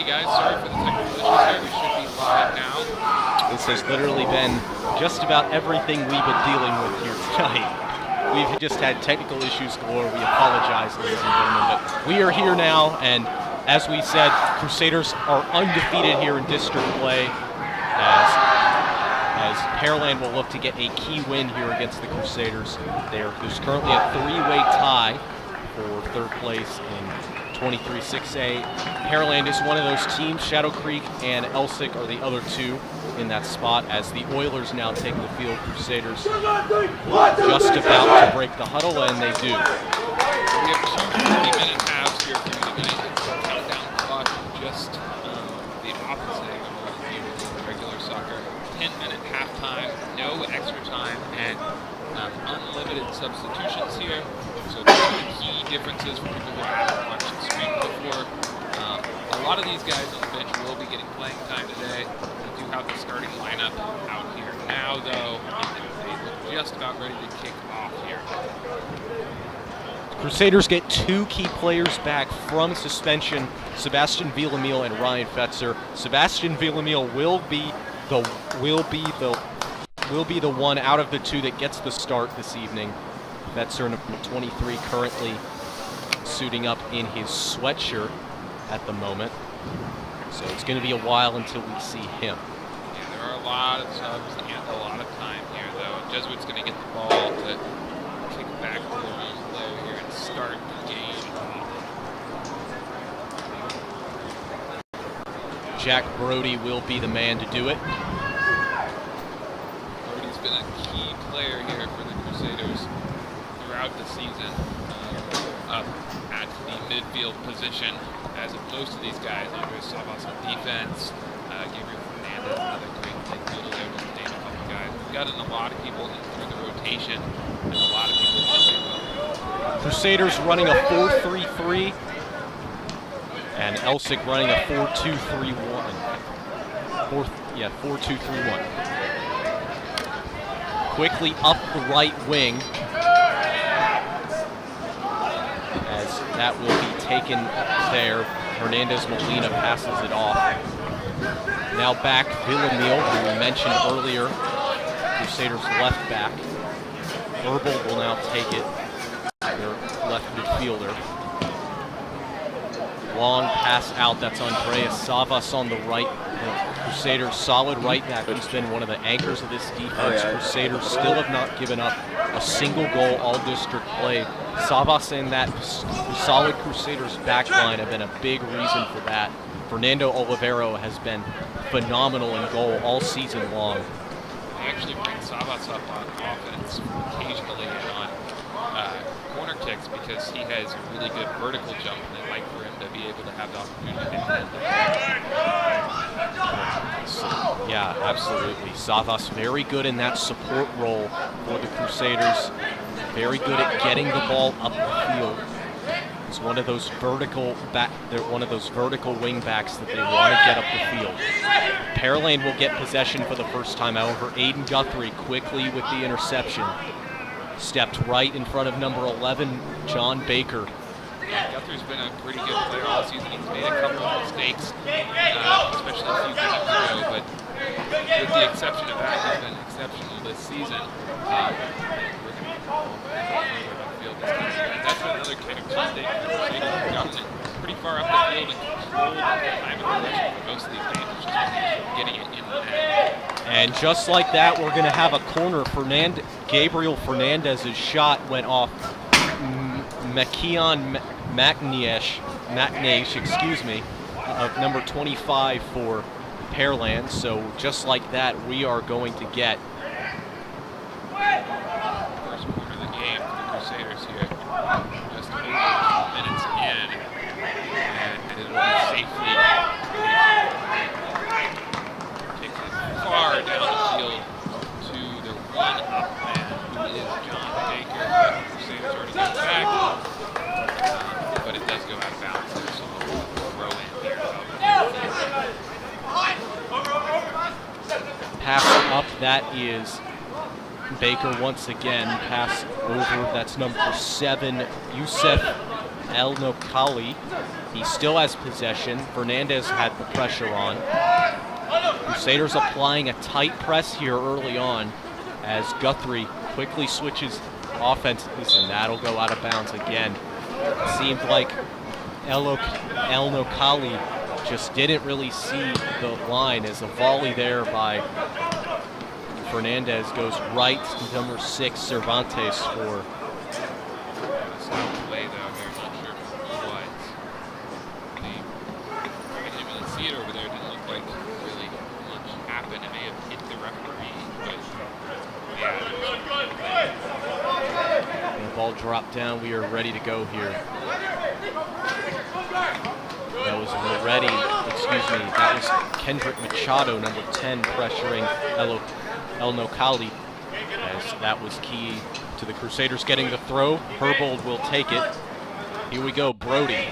Hey guys, sorry for the technical issues here. We should be live now. This has literally been just about everything we've been dealing with here tonight. We've just had technical issues galore. We apologize, ladies and gentlemen, but we are here now, and as we said, Crusaders are undefeated here in district play as Pearland will look to get a key win here against the Crusaders. There's currently a three-way tie for third place in 23-6A. Pearland is one of those teams. Shadow Creek and Elsick are the other two in that spot as the Oilers now take the field. Crusaders just about to break the huddle, and they do. We have two 30-minute halves here for you tonight. It's a countdown clock, just the opposite of what we do with regular soccer. 10-minute halftime, no extra time, and unlimited substitutions here. So those are the key differences for people who haven't watched the stream before. A lot of these guys on the bench will be getting playing time today. We do have the starting lineup out here now, though. They look just about ready to kick off here. Crusaders get two key players back from suspension, Sebastian Villamil and Ryan Fetzer. Sebastian Villamil will be the one out of the two that gets the start this evening. Fetzer, number 23, currently suiting up in his sweatshirt at the moment. So it's going to be a while until we see him. Yeah, there are a lot of subs and a lot of time here, though. Jesuit's going to get the ball to kick back to the loose player here and start the game. Jack Brody will be the man to do it. Brody's been a key player here for the Crusaders throughout the season, up at the midfield position, as opposed to these guys. Andres Savas on defense, Gabriel Fernandez, another great midfielder there, just to name a couple guys. We've gotten a lot of people in through the rotation, and a lot of people playing well. Crusaders running a 4-3-3, and Elsick running a 4-2-3-1. 4-2-3-1. Quickly up the right wing, as that will be taken there. Hernandez Molina passes it off. Now back Villamil, who we mentioned earlier, Crusaders left back. Herbal will now take it, their left midfielder. Long pass out, that's Andreas Savas on the right. Crusaders solid right back. He's been one of the anchors of this defense. Crusaders still have not given up a single goal all district play. Savas and that solid Crusaders back line have been a big reason for that. Fernando Olivero has been phenomenal in goal all season long. They actually bring Savas up on offense occasionally on corner kicks because he has a really good vertical jump, and they like for him to be able to have the opportunity to hit the Yeah, absolutely. Savas very good in that support role for the Crusaders. Very good at getting the ball up the field. He's one of those vertical wing backs that they want to get up the field. Pearland will get possession for the first time. However, Aiden Guthrie quickly with the interception. Stepped right in front of number 11, John Baker. Guthrie's been a pretty good player all season. He's made a couple of mistakes, especially a few games ago, but with the exception of that, he's been exceptional this season. We're going to be field this time. That's been another kind of key thing. They've gotten it pretty far up the field and controlled the time of possession for most of these games. It's just getting it in the net. And just like that, we're going to have a corner. Gabriel Fernandez's shot went off Makion Maknesh, excuse me, of number 25 for Pearland. So just like that, we are going to get first quarter of the game for the Crusaders here. Just over 2 minutes in, and it'll be safely takes it far down the field to the run-up man, who is John Baker. The Crusaders already got back, but it does go out of bounds there, so we'll throw in here. pass up. That is Baker once again. Pass over. That's number 7, Youssef El Nokali. He still has possession. Fernandez had the pressure on. Crusaders applying a tight press here early on as Guthrie quickly switches offenses, and that'll go out of bounds again. It seemed like El Nokali just didn't really see the line as a volley there by Fernandez goes right to number 6, Cervantes, for Play though, here, not sure what. I didn't really see it over there. It didn't look like really much happened. It may have hit the referee, but yeah. and the ball dropped down. We are ready to go here. That was that was Kendrick Machado, number 10, pressuring El Nokali, as that was key to the Crusaders getting the throw. Herbold will take it. Here we go, Brody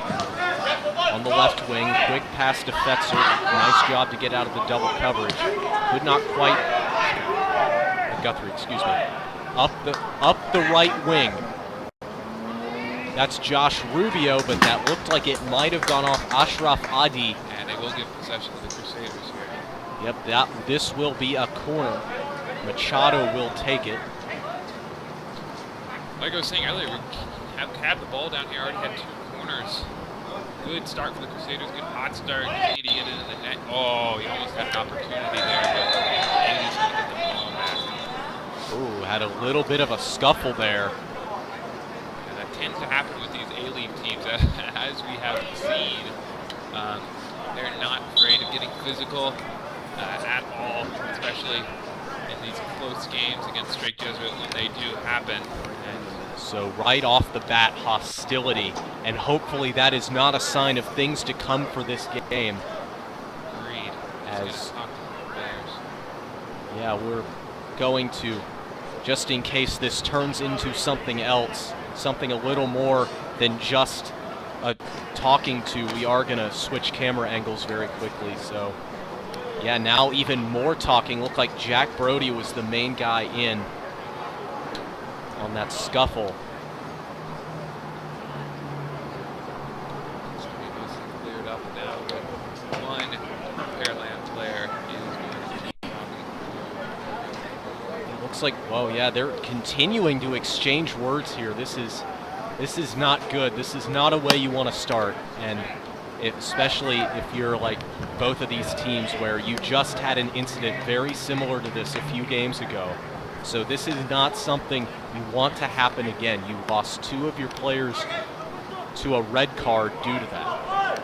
on the left wing, quick pass to Fetzer. Nice job to get out of the double coverage. Could not quite, Guthrie, excuse me. Up the right wing. That's Josh Rubio, but that looked like it might have gone off Ashraf Adi. And they will give possession to the Crusaders here. Yep, this will be a corner. Machado will take it. Like I was saying earlier, we had the ball down here, already had 2 corners. Good start for the Crusaders, good hot start. Need to get it in the net. Oh, he almost had an opportunity there, but he's going to get the ball back. Ooh, had a little bit of a scuffle there. And that tends to happen with these A-League teams, as we have seen. They're not afraid of getting physical at all, especially in these close games against Drake Jesuit when they do happen. So right off the bat, hostility, and hopefully that is not a sign of things to come for this game. Agreed. As talk to the players. Yeah, we're going to, just in case this turns into something else, something a little more than just a talking to, we are going to switch camera angles very quickly. So yeah, now even more talking. Looked like Jack Brody was the main guy in on that scuffle. It's going to be mostly cleared up now, but one Pearland player is going to keep talking. It looks like, well, yeah, they're continuing to exchange words here. This is not good. This is not a way you want to start, and especially if you're like both of these teams where you just had an incident very similar to this a few games ago. So this is not something you want to happen again. You lost 2 of your players to a red card due to that.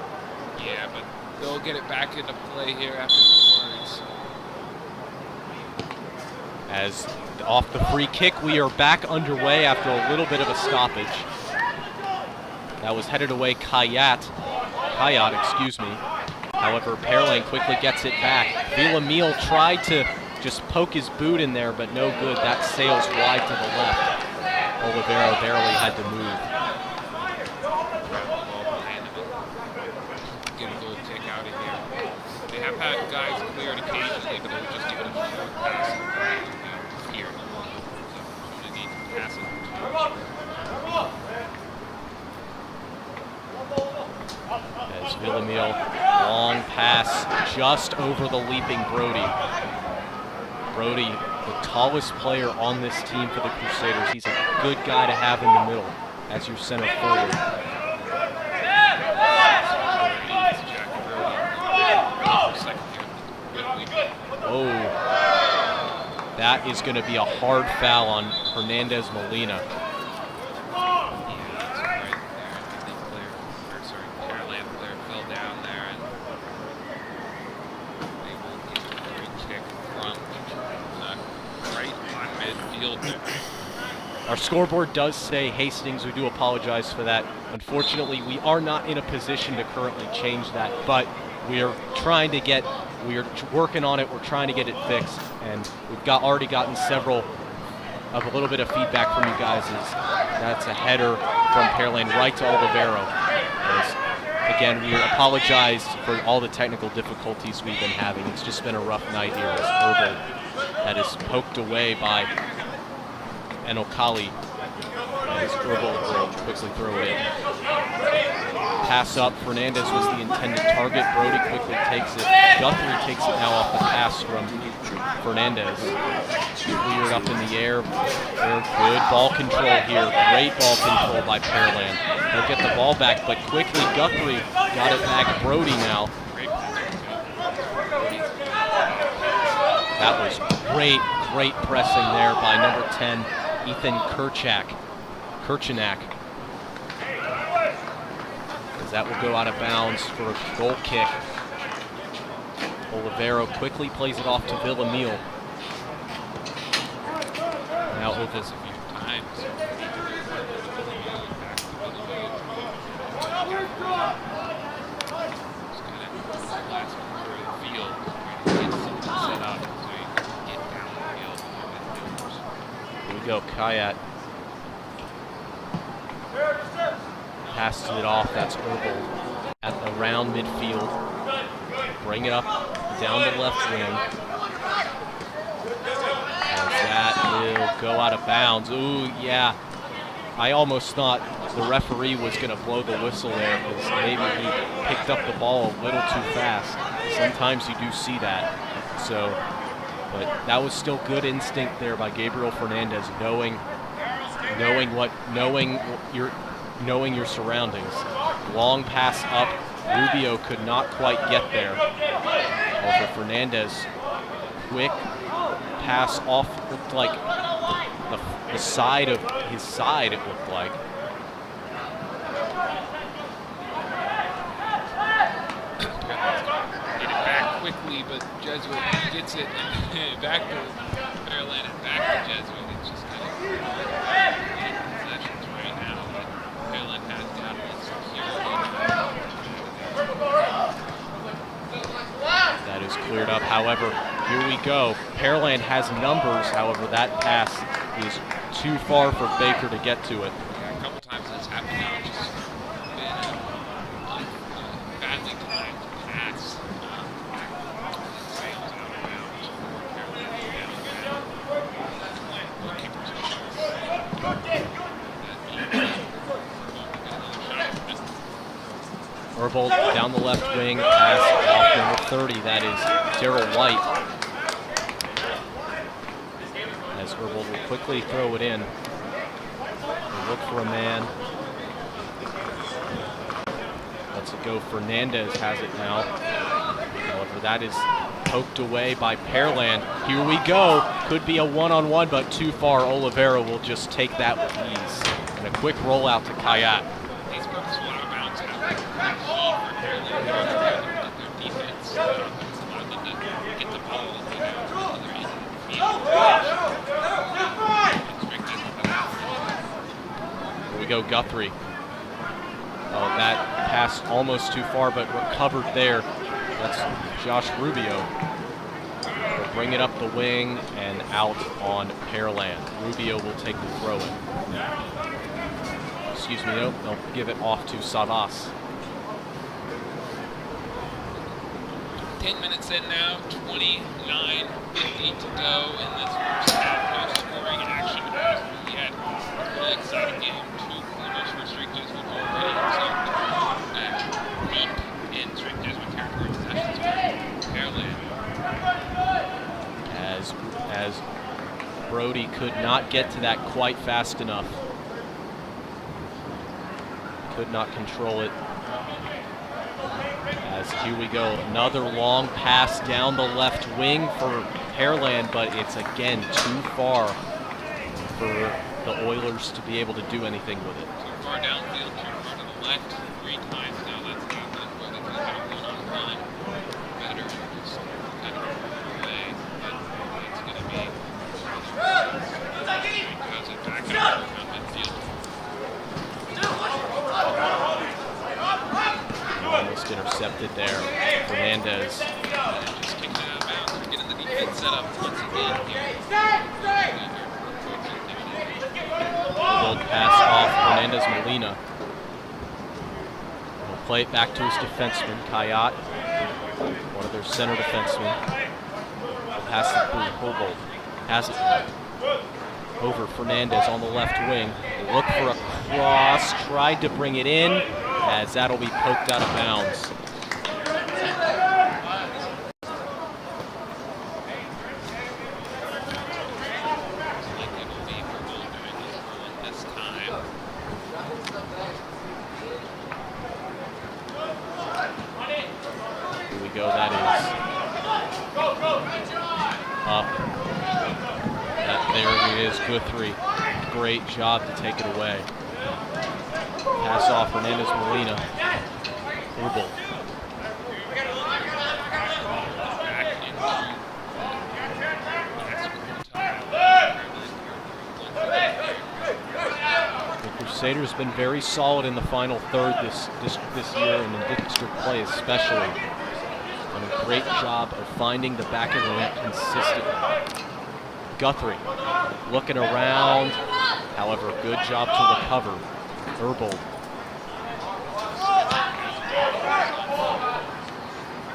Yeah, but they'll get it back into play here after some words. As off the free kick, we are back underway after a little bit of a stoppage. That was headed away Kayat, excuse me. However, Pearland quickly gets it back. Villamil tried to just poke his boot in there, but no good. That sails wide to the left. Olivero barely had to move. Get a little kick out of here. They have had guys cleared occasionally, but they were just given a short pass. Here, opportunity to pass it. As Villamil, long pass just over the leaping Brody. Brody, the tallest player on this team for the Crusaders. He's a good guy to have in the middle as your center forward. Oh, that is going to be a hard foul on Hernandez Molina. Our scoreboard does say Hastings. We do apologize for that. Unfortunately, we are not in a position to currently change that, but we are working on it. We're trying to get it fixed, and we've already gotten a little bit of feedback from you guys. That's a header from Pearland right to Olivero. Again, we apologize for all the technical difficulties we've been having. It's just been a rough night here as Herbal that is poked away by Enokali, as Herbal will quickly throw it in. Pass up. Fernandez was the intended target. Brody quickly takes it. Guthrie takes it now off the pass from Fernandez. Cleared up in the air. Good ball control here. Great ball control by Pearland. They'll get the ball back, but quickly Guthrie got it back. Brody now. That was great pressing there by number 10, Ethan Kirchenak. As that will go out of bounds for a goal kick. Olivero quickly plays it off to Villamil. Now over this a few times. Here we go, Kayat. Passes it off, that's Herbal at around midfield. Bring it up down the left wing. As that will go out of bounds. Ooh, yeah. I almost thought the referee was going to blow the whistle there because maybe he picked up the ball a little too fast. Sometimes you do see that. So, but that was still good instinct there by Gabriel Fernandez, knowing your surroundings. Long pass up. Rubio could not quite get there. Over Fernandez. Quick pass off. Looked like the side of his side, it looked like. Get it back quickly, but Jesuit gets it back to Pearland and back to Jesuit. It's just kind of possessions right now, but Pearland has got this That is cleared up. However, here we go. Pearland has numbers. However, that pass is too far for Baker to get to it. A couple times it's happened now. It's just been a badly timed pass. Sails out of bounds. Herbal down the left wing, pass off number 30. That is Darrell White. As Herbal will quickly throw it in. They look for a man. Lets it go. Fernandez has it now. However, that is poked away by Pearland. Here we go. Could be a one-on-one, but too far. Olivero will just take that with ease. And a quick rollout to Kayat. These balls will out of bounds have been key for Pearland. Their defense allowed them to get the ball and go down to the other end of the field. Here we go, Guthrie. Oh, that pass almost too far, but recovered there. That's Josh Rubio. They'll bring it up the wing and out on Pearland. Rubio will take the throw-in. Excuse me, nope, they'll give it off to Savas. 10 minutes in now, 29:50 to go in this first half. No scoring action as of yet. It's a really exciting game. Two corners for St. Jesuit already. So deep in St. Jesuit territory possessions for Pearland. As Brody could not get to that quite fast enough. Could not control it. As here we go, another long pass down the left wing for Pearland, but it's again too far for the Oilers to be able to do anything with it. Too far downfield, too far to the left. 3 times now that's happened, where they could have had a one-on-one. Better just kind of away, but it's going to be. Goes it back up around midfield. Almost intercepted there. Fernandez. Just kicking it out of bounds. We're getting the defense set up once again here. Good pass off Fernandez Molina. He'll play it back to his defenseman, Kayat, one of their center defensemen. He'll pass it through Herbold. Has it over Fernandez on the left wing. Look for a cross, tried to bring it in. as that'll be poked out of bounds. Here we go, that is up. There it is, Guthrie. Great job to take it away. Pass off Hernandez Molina. Herbal. The Crusaders have been very solid in the final third this year, and in district play especially. Done a great job of finding the back of the net consistently. Guthrie looking around, however, good job to recover. Herbal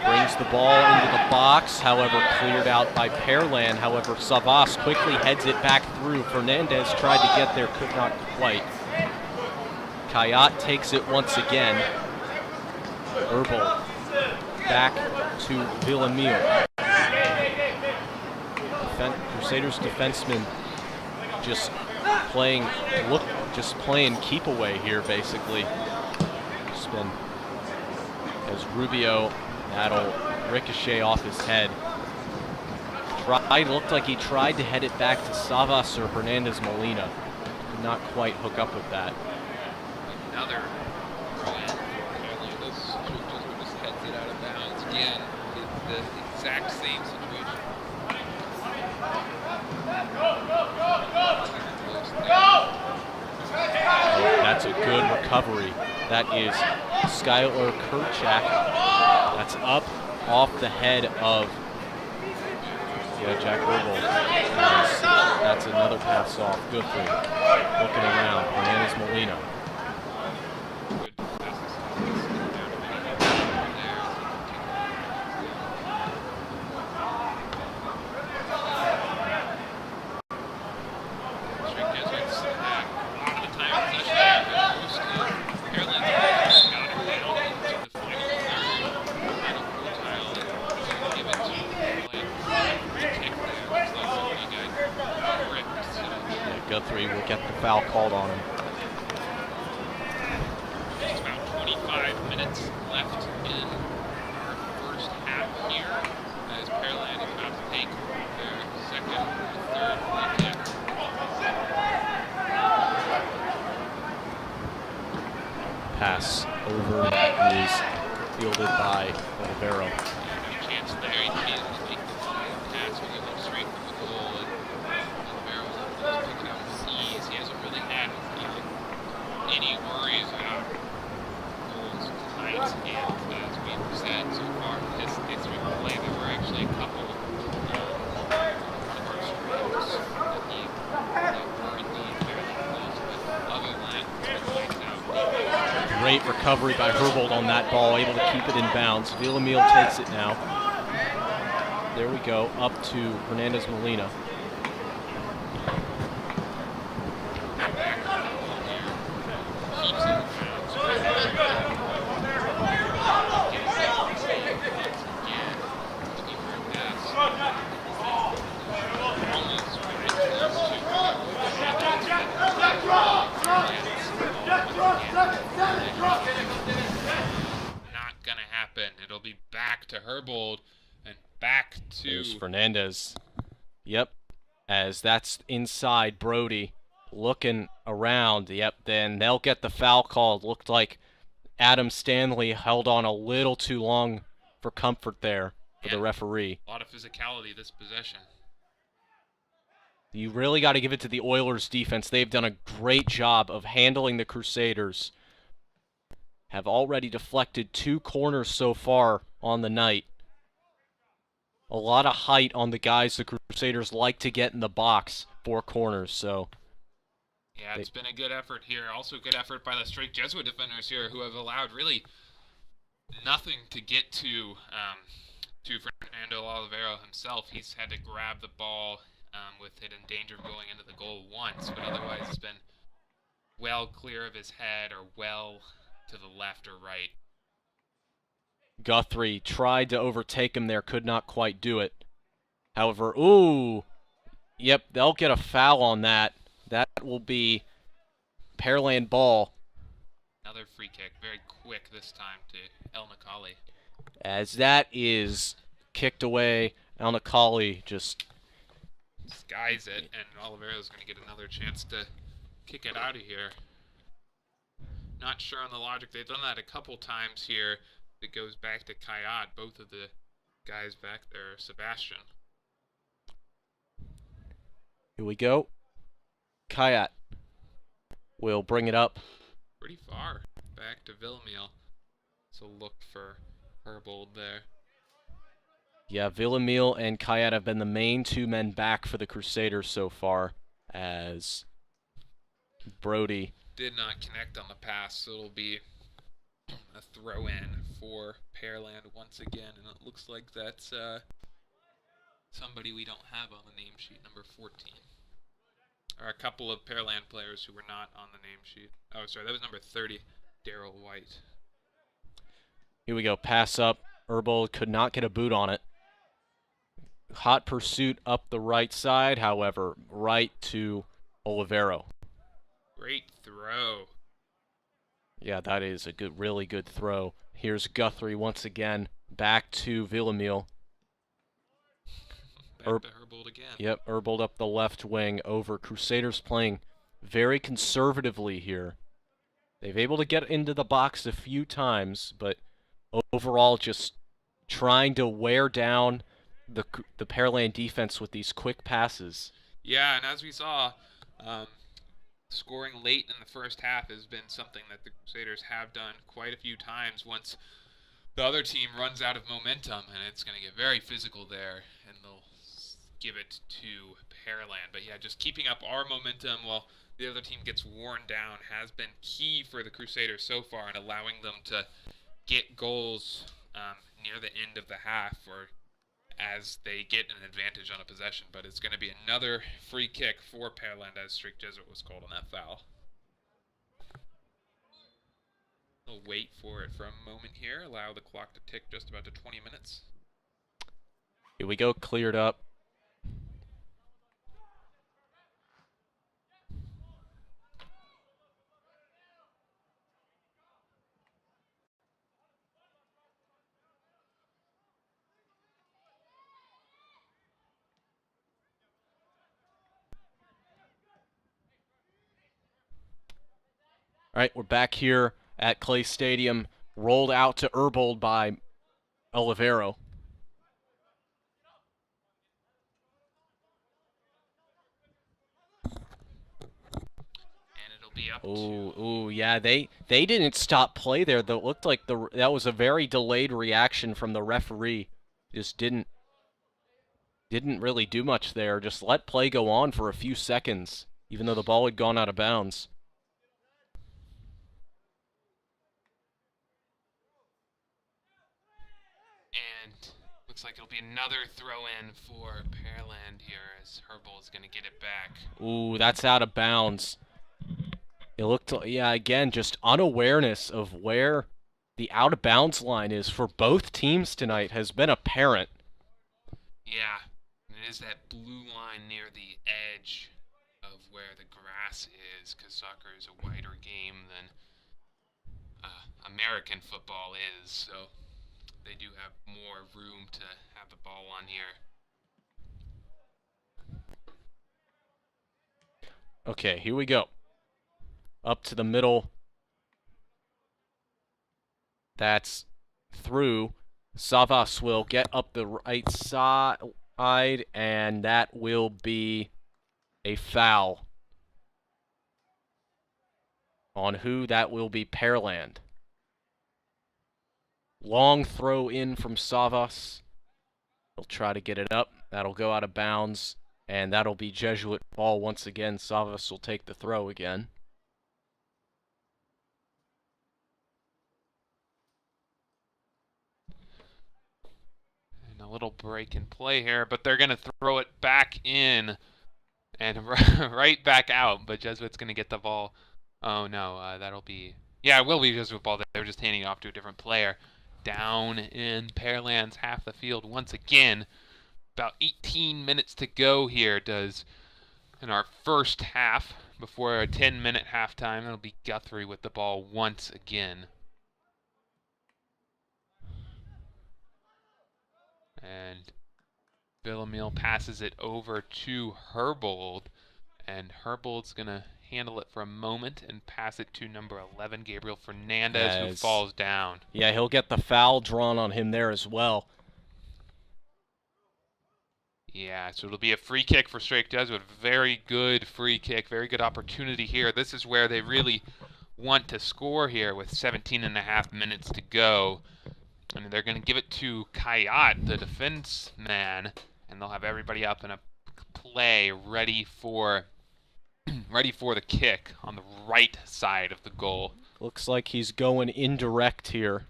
brings the ball into the box, however, cleared out by Pearland. However, Savas quickly heads it back through. Fernandez tried to get there, could not quite. Kayat takes it once again. Herbal back to Villamil. Crusaders defensemen just playing keep away here, basically. Spin as Rubio, that'll ricochet off his head. Looked like he tried to head it back to Savas or Hernandez Molina. Could not quite hook up with that. Another this just heads it out of bounds again. The exact same situation. That's a good recovery. That is Skylar Kerchak. That's up off the head of Jack Herbal. That's another pass off. Guthrie looking around. Hernandez Molina. Guthrie will get the foul called on him. Just about 25 minutes left in our first half here, as Pearland is about to take their second or third weekend. Pass over is fielded by Olivero. Chance there, he can't make the pass when he looks straight from the goal, and Olivero's able to pick it up with ease. He hasn't really had any worries about goals tonight, and as we've said so far in this history of play, there were actually a couple of our streams that he were indeed fairly close, but other than that, lights out. Great recovery by Herbold on that ball, able to keep it in bounds. Villamil takes it now. There we go, up to Hernandez Molina. Not gonna happen. It'll be back to Herbold and back to There's Fernandez. Yep, as that's inside. Brody looking around. Yep, then they'll get the foul called. Looked like Adam Stanley held on a little too long for comfort there for the referee. A lot of physicality this possession. You really got to give it to the Oilers defense. They've done a great job of handling the Crusaders. Have already deflected 2 corners so far on the night. A lot of height on the guys the Crusaders like to get in the box for corners, so. Yeah, it's been a good effort here. Also good effort by the straight Jesuit defenders here, who have allowed really nothing to get to Fernando Olivero himself. He's had to grab the ball with it in danger of going into the goal once, but otherwise it's been well clear of his head or well to the left or right. Guthrie tried to overtake him there, could not quite do it. However, ooh, yep, they'll get a foul on that. That will be Pearland ball. Another free kick, very quick this time to El Nakali. As that is kicked away, El Nakali just skies it, and Oliveira's going to get another chance to kick it out of here. Not sure on the logic. They've done that a couple times here. It goes back to Kayat, both of the guys back there, Sebastian. Here we go. Kayat will bring it up. Pretty far. Back to Villamil. So look for Herbold there. Yeah, Villamil and Kayat have been the main two men back for the Crusaders so far, as Brody did not connect on the pass, so it'll be a throw-in for Pearland once again, and it looks like that's somebody we don't have on the name sheet, number 14. Or a couple of Pearland players who were not on the name sheet. Oh, sorry, that was number 30, Daryl White. Here we go, pass up. Herbold could not get a boot on it. Hot pursuit up the right side, however, right to Olivero. Great throw. Yeah, that is a good, really good throw. Here's Guthrie once again, back to Villamil. Back to Herbold again. Yep, Herbold up the left wing over. Crusaders playing very conservatively here. They've able to get into the box a few times, but overall just trying to wear down the Pearland defense with these quick passes. Yeah, and as we saw, scoring late in the first half has been something that the Crusaders have done quite a few times once the other team runs out of momentum, and it's going to get very physical there, and they'll give it to Pearland. But yeah, just keeping up our momentum while the other team gets worn down has been key for the Crusaders so far, and allowing them to get goals near the end of the half, or as they get an advantage on a possession. But it's going to be another free kick for Pearland, as Strict Jesuit was called on that foul. We'll wait for it for a moment here, allow the clock to tick just about to 20 minutes. Here we go, cleared up. All right, we're back here at Clay Stadium, rolled out to Herbold by Olivero. And it'll be up to... Ooh, yeah, they didn't stop play there. That looked like that was a very delayed reaction from the referee. Just didn't really do much there. Just let play go on for a few seconds, even though the ball had gone out of bounds. And looks like it'll be another throw-in for Pearland here, as Herbold's going to get it back. Ooh, that's out of bounds. It looked, yeah, again, just unawareness of where the out-of-bounds line is for both teams tonight has been apparent. Yeah, and it is that blue line near the edge of where the grass is, because soccer is a wider game than American football is, so they do have more room to have the ball on here. Okay, here we go. Up to the middle. That's through. Savas will get up the right side, and that will be a foul. On who? That will be Pearland. Long throw in from Savas. He'll try to get it up. That'll go out of bounds, and that'll be Jesuit ball once again. Savas will take the throw again. And a little break in play here, but they're going to throw it back in and right back out. But Jesuit's going to get the ball. Oh no, that'll be Yeah, it will be Jesuit ball. They were just handing it off to a different player. Down in Pearland's half the field once again. About 18 minutes to go here does in our first half before a 10-minute halftime. It'll be Guthrie with the ball once again. And Villamil passes it over to Herbold, and Herbold's going to handle it for a moment and pass it to number 11, Gabriel Fernandez, who falls down. Yeah, he'll get the foul drawn on him there as well. Yeah, so it'll be a free kick for Strake Jesuit. Very good free kick, very good opportunity here. This is where they really want to score here with 17.5 minutes to go. And they're going to give it to Kayat, the defense man, and they'll have everybody up in a play ready for the kick on the right side of the goal. Looks like he's going indirect here.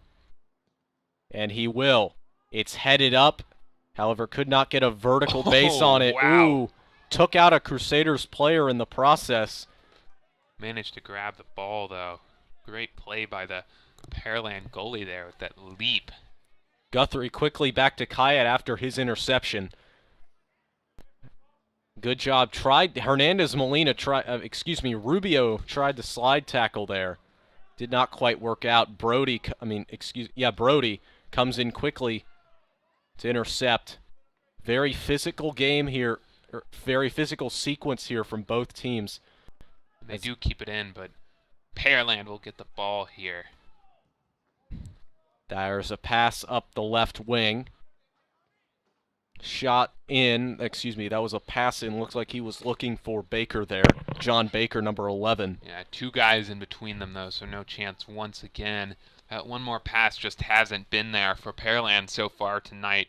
And he will. It's headed up. However, could not get a vertical base on it. Wow. Ooh, took out a Crusaders player in the process. Managed to grab the ball, though. Great play by the Pearland goalie there with that leap. Guthrie quickly back to Kayat after his interception. Good job. Rubio tried the slide tackle there. Did not quite work out. Brody comes in quickly to intercept. Very physical game here, very physical sequence here from both teams. They do keep it in, but Pearland will get the ball here. There's a pass up the left wing. Shot in, that was a pass in. Looks like he was looking for Baker there. John Baker, number 11. Yeah, two guys in between them, though, so no chance once again. That one more pass just hasn't been there for Pearland so far tonight.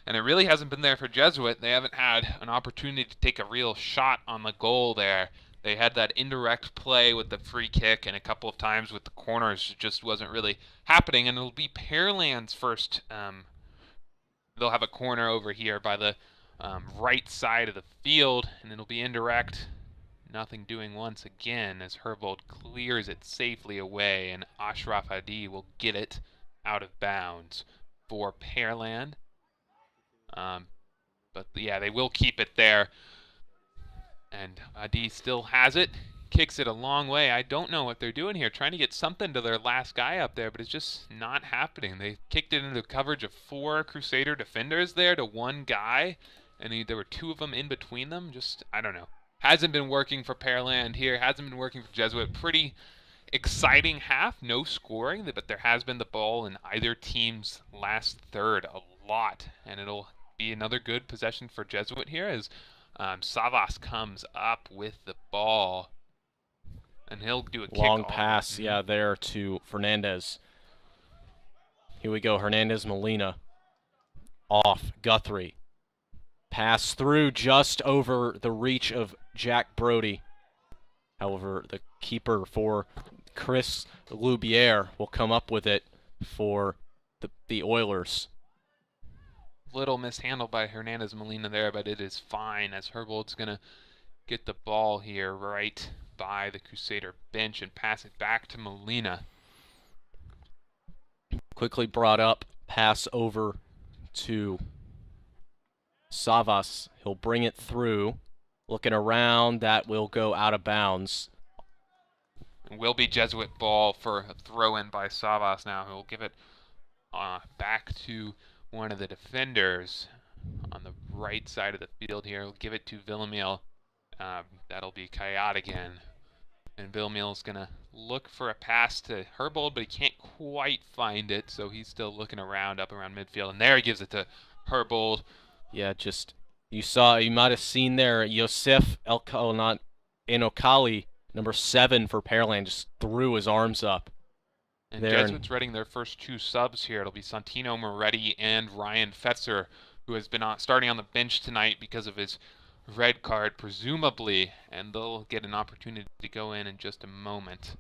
And it really hasn't been there for Jesuit. They haven't had an opportunity to take a real shot on the goal there. They had that indirect play with the free kick and a couple of times with the corners. It just wasn't really happening. And it'll be Pearland's first. They'll have a corner over here by the right side of the field, and it'll be indirect. Nothing doing once again as Herbold clears it safely away, and Ashraf Hadi will get it out of bounds for Pearland. But yeah, they will keep it there. And Hadi still has it. Kicks it a long way. I don't know what they're doing here, trying to get something to their last guy up there, but it's just not happening. They kicked it into coverage of 4 Crusader defenders there to one guy, and there were 2 of them in between them. Just, I don't know. Hasn't been working for Pearland here. Hasn't been working for Jesuit. Pretty exciting half. No scoring, but there has been the ball in either team's last third a lot, and it'll be another good possession for Jesuit here as Savas comes up with the ball. And he'll do a kick. Long pass, there to Fernandez. Here we go, Hernandez Molina. Off, Guthrie. Pass through just over the reach of Jack Brody. However, the keeper for Chris Loubiere will come up with it for the Oilers. Little mishandled by Hernandez Molina there, but it is fine as Herbold's going to get the ball here right by the Crusader bench and pass it back to Molina. Quickly brought up, pass over to Savas. He'll bring it through. Looking around, that will go out of bounds. It will be Jesuit ball for a throw-in by Savas now. He'll give it back to one of the defenders on the right side of the field here. He'll give it to Villamil. That'll be Kayat again. And Villamil's going to look for a pass to Herbold, but he can't quite find it, so he's still looking around, up around midfield. And there he gives it to Herbold. Yeah, you might have seen there, Yosef Enokali, number 7 for Pearland, just threw his arms up. And Jesuit's readying their first 2 subs here. It'll be Santino Moretti and Ryan Fetzer, who has been starting on the bench tonight because of his red card, presumably, and they'll get an opportunity to go in just a moment.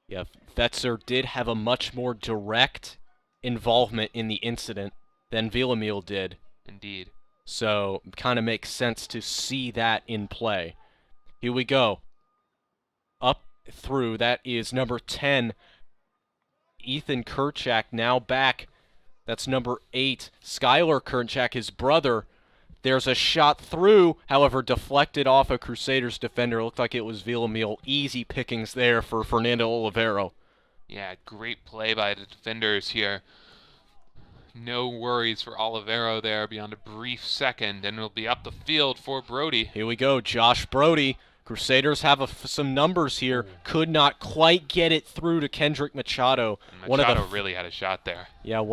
Yeah, Fetzer did have a much more direct involvement in the incident than Villamil did. Indeed. So, kind of makes sense to see that in play. Here we go. Up through, that is number 10, Ethan Kerchak now back. That's number 8. Skylar Kerchak, his brother. There's a shot through, however, deflected off a Crusaders defender. Looked like it was Villamil. Easy pickings there for Fernando Olivero. Yeah, great play by the defenders here. No worries for Olivero there beyond a brief second, and it'll be up the field for Brody. Here we go, Josh Brody. Crusaders have some numbers here. Could not quite get it through to Kendrick Machado. And Machado really had a shot there. Yeah,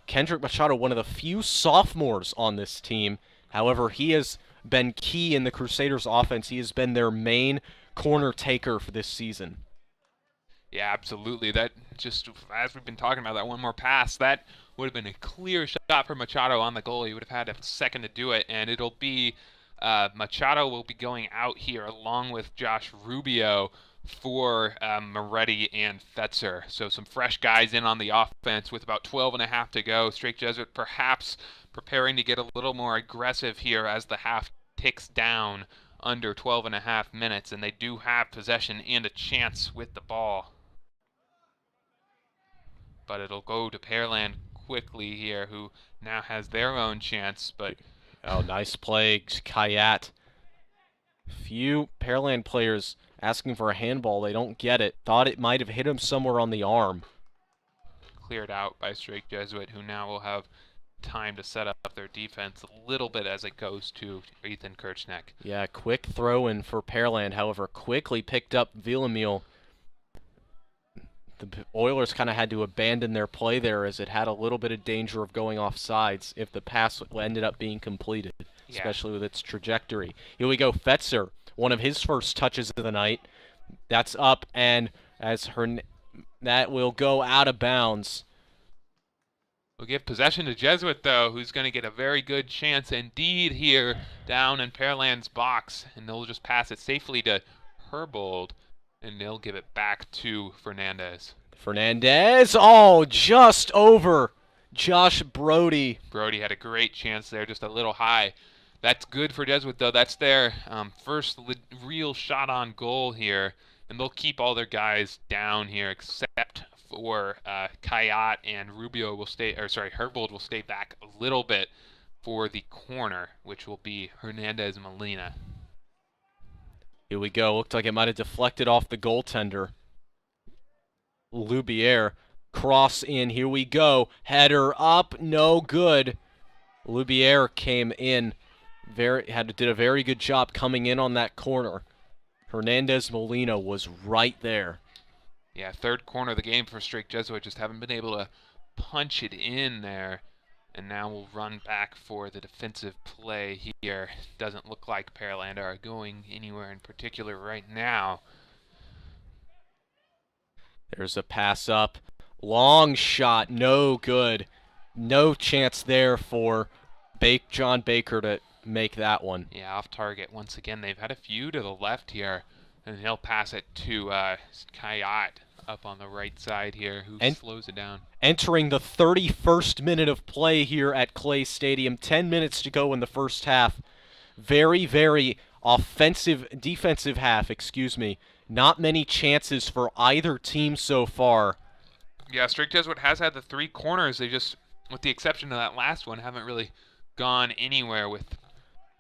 Kendrick Machado, one of the few sophomores on this team. However, he has been key in the Crusaders' offense. He has been their main corner taker for this season. Yeah, absolutely. That just, as we've been talking about, that one more pass, that would have been a clear shot for Machado on the goal. He would have had a second to do it, and it'll be Machado will be going out here along with Josh Rubio for Moretti and Fetzer. So some fresh guys in on the offense with about 12.5 to go. Strake Jesuit perhaps preparing to get a little more aggressive here as the half ticks down under 12.5 minutes, and they do have possession and a chance with the ball. But it'll go to Pearland quickly here, who now has their own chance. But oh, nice play, Kayat. Few Pearland players asking for a handball. They don't get it. Thought it might have hit him somewhere on the arm. Cleared out by Strake Jesuit, who now will have time to set up their defense a little bit as it goes to Ethan Kerchak. Yeah, quick throw in for Pearland. However, quickly picked up Villamil. The Oilers kind of had to abandon their play there as it had a little bit of danger of going off sides if the pass ended up being completed, especially with its trajectory. Here we go, Fetzer, one of his first touches of the night. That's up, and that will go out of bounds. We'll give possession to Jesuit, though, who's going to get a very good chance indeed here down in Pearland's box, and they'll just pass it safely to Herbold. And they'll give it back to Fernandez. Fernandez, oh, just over Josh Brody. Brody had a great chance there, just a little high. That's good for Jesuit, though. That's their first real shot on goal here. And they'll keep all their guys down here except for Kayat and Rubio will stay, or sorry, Herbold will stay back a little bit for the corner, which will be Hernandez Molina. Here we go. Looked like it might have deflected off the goaltender. Lubier. Cross in. Here we go. Header up. No good. Lubier came in. Did a very good job coming in on that corner. Hernandez Molina was right there. Yeah, third corner of the game for Strake Jesuit. Just haven't been able to punch it in there. And now we'll run back for the defensive play here. Doesn't look like Pearland are going anywhere in particular right now. There's a pass up. Long shot, no good. No chance there for John Baker to make that one. Yeah, off target once again. They've had a few to the left here. And he'll pass it to Kayat up on the right side here, who slows it down. Entering the 31st minute of play here at Clay Stadium. 10 minutes to go in the first half. Very, very defensive half, excuse me. Not many chances for either team so far. Yeah, Strake Jesuit has had the 3 corners. They just, with the exception of that last one, haven't really gone anywhere with.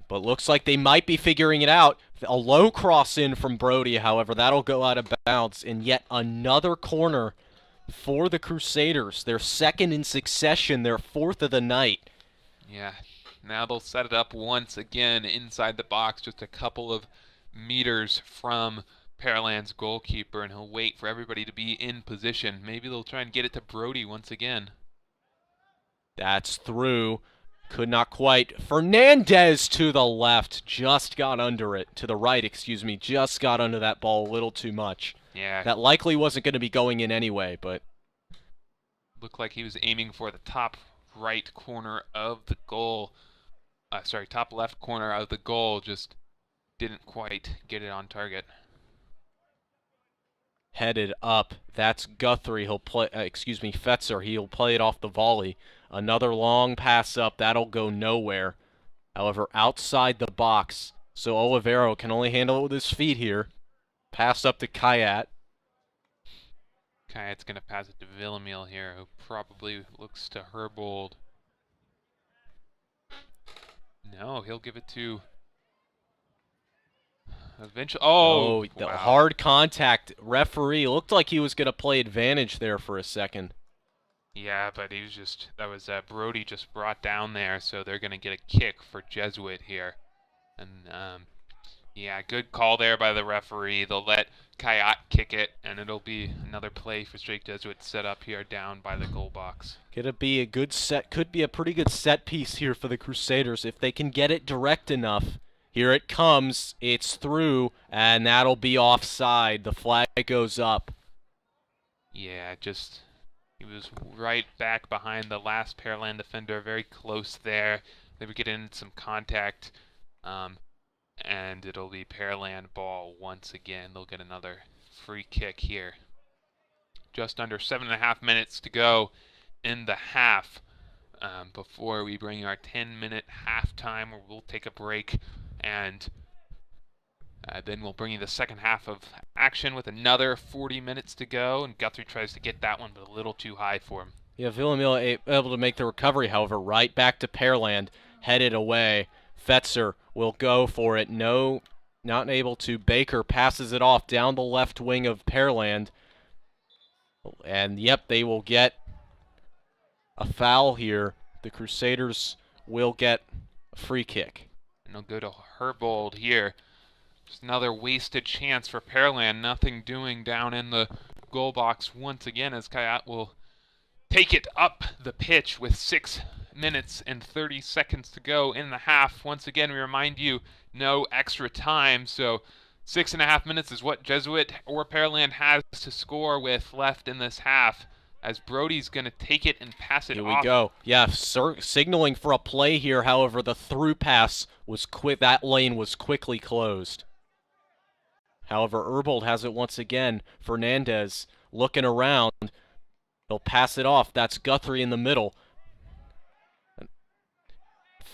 But looks like they might be figuring it out. A low cross in from Brody, however, that'll go out of bounds. And yet another corner for the Crusaders. Their second in succession, their 4th of the night. Yeah, now they'll set it up once again inside the box, just a couple of meters from Pearland's goalkeeper, and he'll wait for everybody to be in position. Maybe they'll try and get it to Brody once again. That's through. Could not quite. Fernandez to the left. Just got under it. To the right, excuse me. Just got under that ball a little too much. Yeah. That likely wasn't going to be going in anyway, but. Looked like he was aiming for the top right corner of the goal. Top left corner of the goal. Just didn't quite get it on target. Headed up. That's Guthrie. He'll play, Fetzer. He'll play it off the volley. Another long pass up. That'll go nowhere. However, outside the box. So Olivero can only handle it with his feet here. Pass up to Kayat. Kayat's going to pass it to Villamil here, who probably looks to Herbold. No, he'll give it to... Eventually, Oh, the wow. hard contact. Referee looked like he was going to play advantage there for a second. Yeah, but he was just, that was Brody just brought down there, so they're going to get a kick for Jesuit here. And, yeah, good call there by the referee. They'll let Kayat kick it, and it'll be another play for Straight Jesuit set up here down by the goal box. Gonna be a good set, could be a pretty good set piece here for the Crusaders if they can get it direct enough. Here it comes, it's through, and that'll be offside. The flag goes up. Yeah, just, he was right back behind the last Pearland defender, very close there. They were getting some contact, and it'll be Pearland ball once again. They'll get another free kick here. Just under 7.5 minutes to go in the half before we bring our 10-minute halftime, where we'll take a break, and then we'll bring you the second half of action with another 40 minutes to go, and Guthrie tries to get that one, but a little too high for him. Yeah, Villamil able to make the recovery, however, right back to Pearland, headed away. Fetzer will go for it. No, not able to. Baker passes it off down the left wing of Pearland. And, yep, they will get a foul here. The Crusaders will get a free kick. And they'll go to Herbold here. Just another wasted chance for Pearland. Nothing doing down in the goal box once again, as Kayat will take it up the pitch with 6 minutes and 30 seconds to go in the half. Once again, we remind you, no extra time, so 6.5 minutes is what Jesuit or Pearland has to score with left in this half, as Brody's going to take it and pass it off. Here we go. Yeah, signaling for a play here. However, the through pass was quick. That lane was quickly closed. However, Herbold has it once again. Fernandez looking around. He'll pass it off. That's Guthrie in the middle.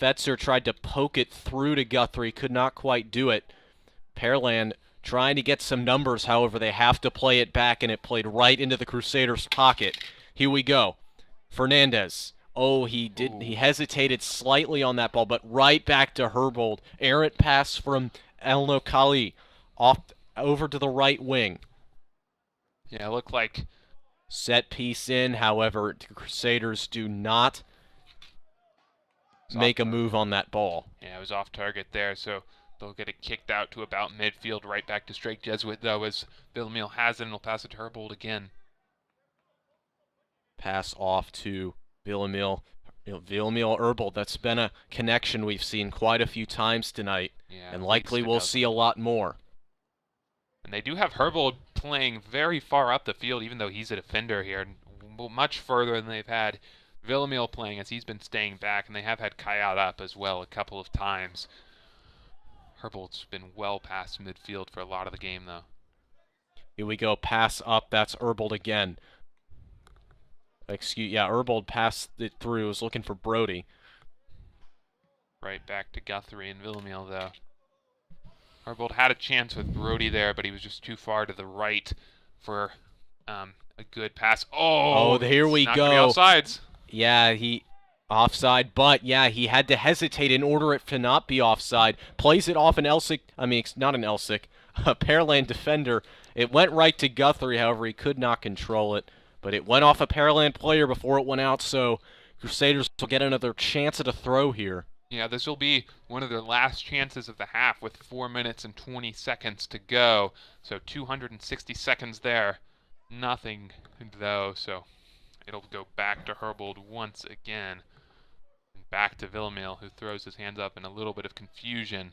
Fetzer tried to poke it through to Guthrie. Could not quite do it. Pearland trying to get some numbers. However, they have to play it back, and it played right into the Crusaders' pocket. Here we go. Fernandez. Oh, he hesitated slightly on that ball, but right back to Herbold. Errant pass from Elno Kali off over to the right wing. Yeah, it looked like set piece in. However, the Crusaders do not make a move on that ball. Yeah, it was off target there, so they'll get it kicked out to about midfield, right back to Straight Jesuit, though, as Villamil has it, and will pass it to Herbold again. Pass off to Villamil. Villamil Herbold, that's been a connection we've seen quite a few times tonight, and likely we'll see a lot more. And they do have Herbold playing very far up the field, even though he's a defender here, much further than they've had Villamil playing, as he's been staying back, and they have had Kayat up as well a couple of times. Herbold's been well past midfield for a lot of the game, though. Here we go, pass up, that's Herbold again. Herbold passed it through, was looking for Brody. Right back to Guthrie and Villamil, though. Herbold had a chance with Brody there, but he was just too far to the right for a good pass. Oh, here we go. Offsides. Yeah, he offside, but yeah, he had to hesitate in order it to not be offside. Plays it off an Elsick, not an Elsick, a Pearland defender. It went right to Guthrie, however, he could not control it. But it went off a Pearland player before it went out, so Crusaders will get another chance at a throw here. Yeah, this will be one of their last chances of the half with 4 minutes and 20 seconds to go. So 260 seconds there. Nothing, though, so it'll go back to Herbold once again. And back to Villamil, who throws his hands up in a little bit of confusion.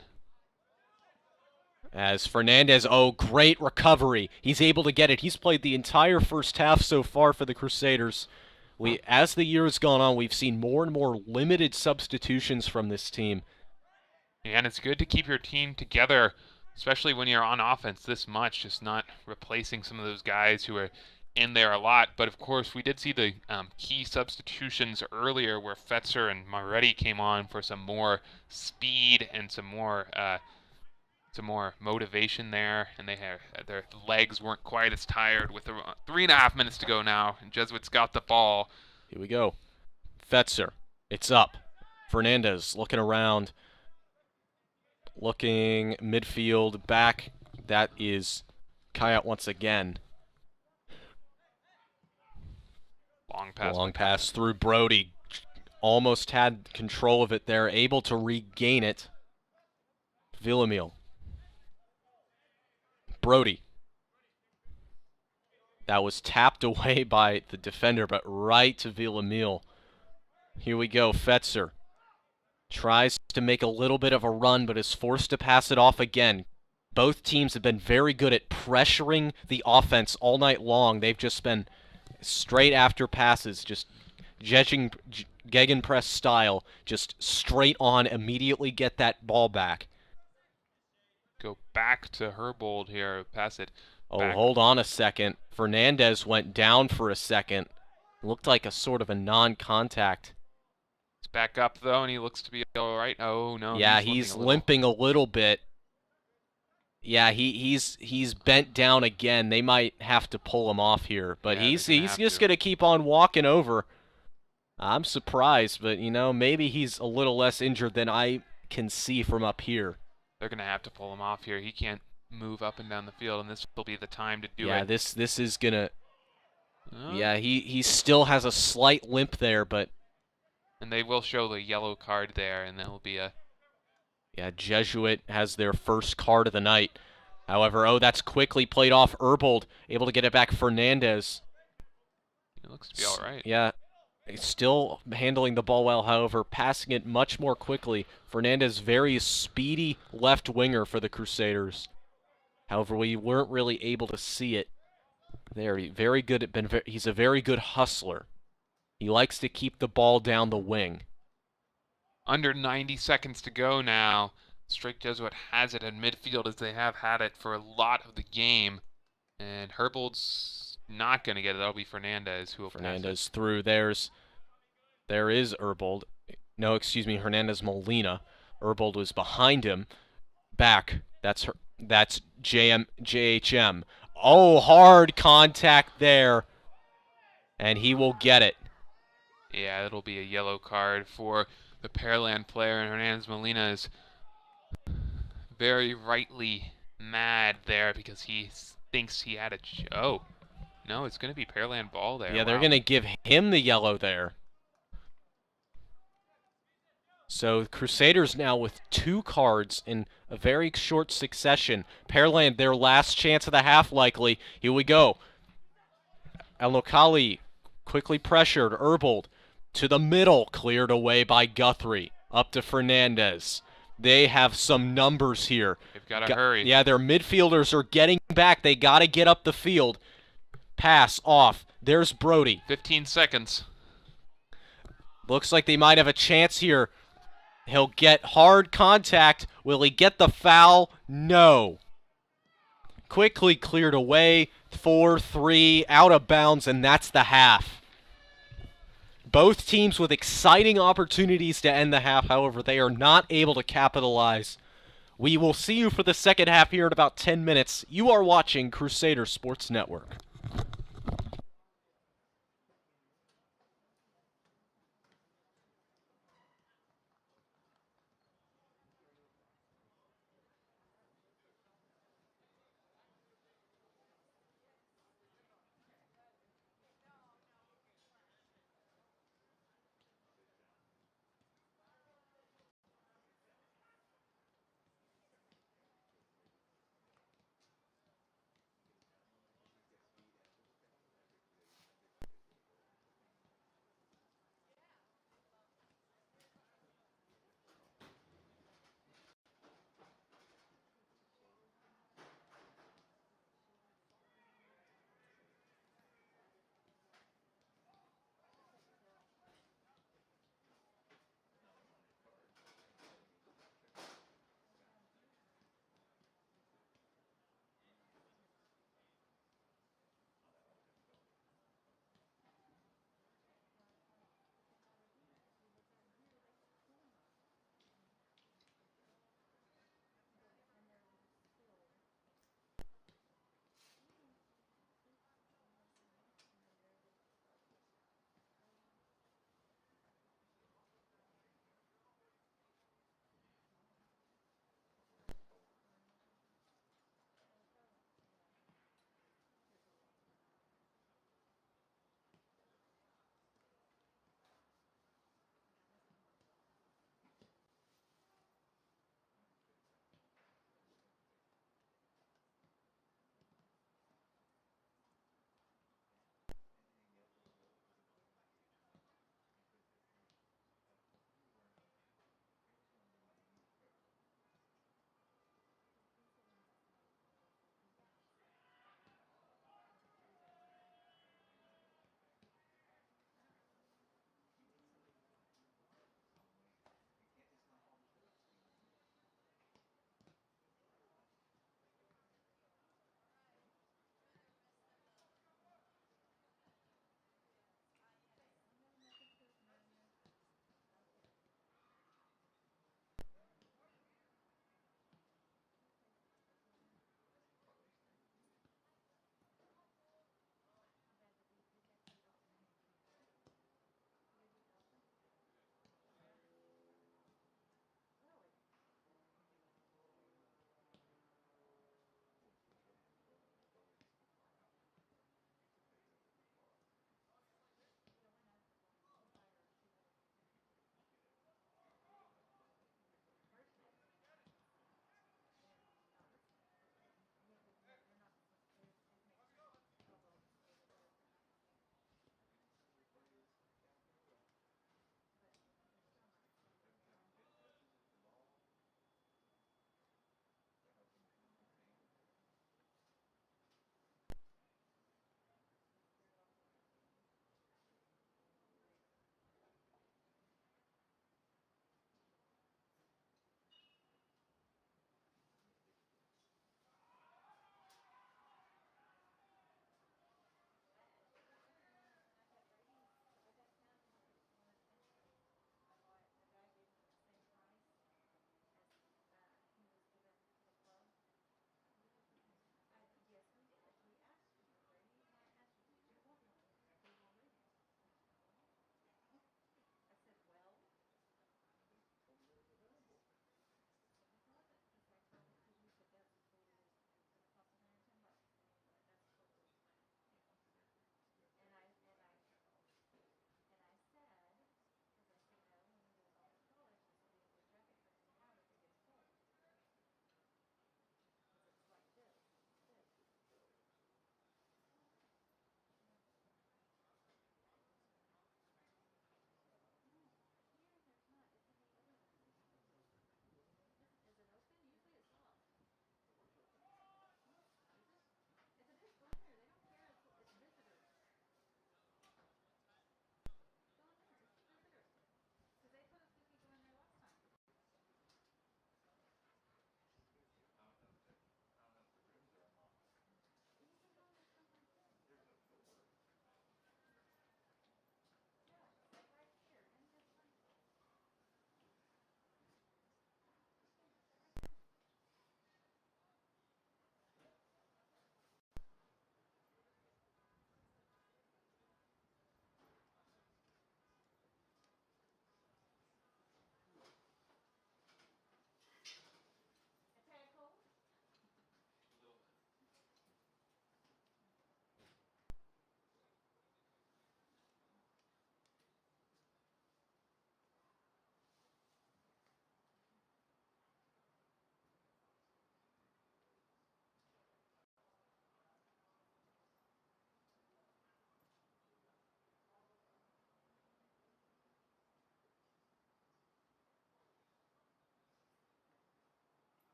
As Fernandez, great recovery. He's able to get it. He's played the entire first half so far for the Crusaders. As the year has gone on, we've seen more and more limited substitutions from this team. And it's good to keep your team together, especially when you're on offense this much, just not replacing some of those guys who are in there a lot. But, of course, we did see the key substitutions earlier where Fetzer and Moretti came on for some more speed and some more some more motivation there, and their legs weren't quite as tired with 3.5 minutes to go now, and Jesuits got the ball. Here we go. Fetzer, it's up. Fernandez looking around, looking midfield, back. That is Kayat once again. Long pass through Brody. Almost had control of it there, able to regain it. Villamil. Brody. That was tapped away by the defender, but right to Villamil. Here we go, Fetzer. Tries to make a little bit of a run, but is forced to pass it off again. Both teams have been very good at pressuring the offense all night long. They've just been straight after passes, just gegenpress style, just straight on, immediately get that ball back. Go back to Herbold here, pass it. Oh, hold on a second. Fernandez went down for a second. Looked like a sort of a non-contact. He's back up, though, and he looks to be all right. Oh, no. Yeah, he's limping a little bit. Yeah, he's bent down again. They might have to pull him off here, but he's just going to keep on walking over. I'm surprised, but, you know, maybe he's a little less injured than I can see from up here. They're going to have to pull him off here. He can't move up and down the field, and this will be the time to do it. Yeah, this is going to... Yeah, he still has a slight limp there, but... And they will show the yellow card there, and there'll be a... Yeah, Jesuit has their first card of the night. However, that's quickly played off. Herbold able to get it back. Fernandez. It looks to be all right. Yeah, still handling the ball well, however, passing it much more quickly. Fernandez, very speedy left winger for the Crusaders. However, we weren't really able to see it there. Very good at he's a very good hustler. He likes to keep the ball down the wing. Under 90 seconds to go now. Strike Jesuit has it in midfield, as they have had it for a lot of the game. And Herbold's not going to get it. That'll be Fernandez who will pass it. Fernandez through. There is Herbold. No, excuse me, Hernandez Molina. Herbold was behind him. Back. That's JHM. Oh, hard contact there. And he will get it. Yeah, it'll be a yellow card for the Pearland player, and Hernandez Molina is very rightly mad there because he thinks he had a... Oh, no, it's going to be Pearland ball there. Yeah, they're going to give him the yellow there. So Crusaders now with 2 cards in a very short succession. Pearland, their last chance of the half likely. Here we go. El-Nokali quickly pressured. Herbold to the middle, cleared away by Guthrie. Up to Fernandez. They have some numbers here. They've got to hurry. Yeah, their midfielders are getting back. They got to get up the field. Pass off. There's Brody. 15 seconds. Looks like they might have a chance here. He'll get hard contact. Will he get the foul? No. Quickly cleared away. 4-3, out of bounds, and that's the half. Both teams with exciting opportunities to end the half. However, they are not able to capitalize. We will see you for the second half here in about 10 minutes. You are watching Crusader Sports Network.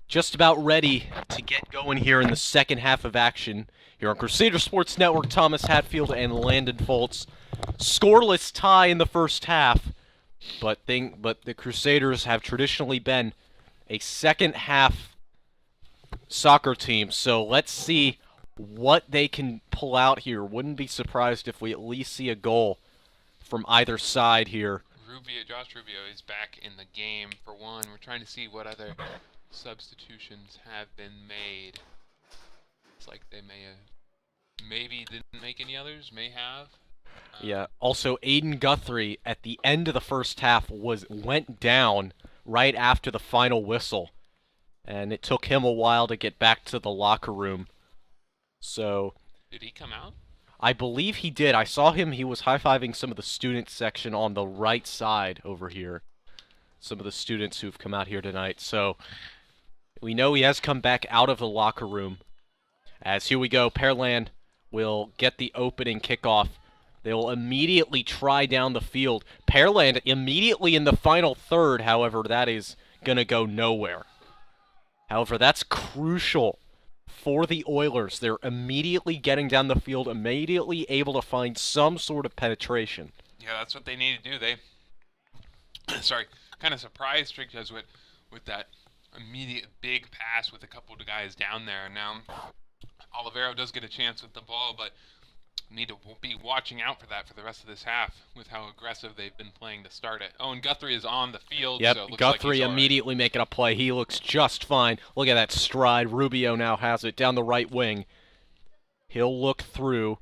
just about ready to get going here in the second half of action here on Crusader Sports Network. Thomas Hatfield and Landon Foltz. Scoreless tie in the first half, but the Crusaders have traditionally been a second half soccer team, so let's see what they can pull out here. Wouldn't be surprised if we at least see a goal from either side here. Josh Rubio is back in the game for one. We're trying to see what other substitutions have been made. It's like they maybe didn't make any others, may have. Yeah. Also, Aiden Guthrie at the end of the first half went down right after the final whistle, and it took him a while to get back to the locker room. So, did he come out? I believe he did. I saw him. He was high-fiving some of the student section on the right side over here. Some of the students who've come out here tonight. So, we know he has come back out of the locker room. As here we go, Pearland will get the opening kickoff. They will immediately try down the field. Pearland immediately in the final third, however, that is going to go nowhere. However, that's crucial for the Oilers. They're immediately getting down the field, immediately able to find some sort of penetration. Yeah, that's what they need to do. They, kind of surprised Strick Jesuit with that immediate big pass with a couple of guys down there. Now, Olivero does get a chance with the ball, but need to be watching out for that for the rest of this half with how aggressive they've been playing to start it. Oh, and Guthrie is on the field. Yep, so it looks Guthrie like immediately making a play. He looks just fine. Look at that stride. Rubio now has it down the right wing. He'll look through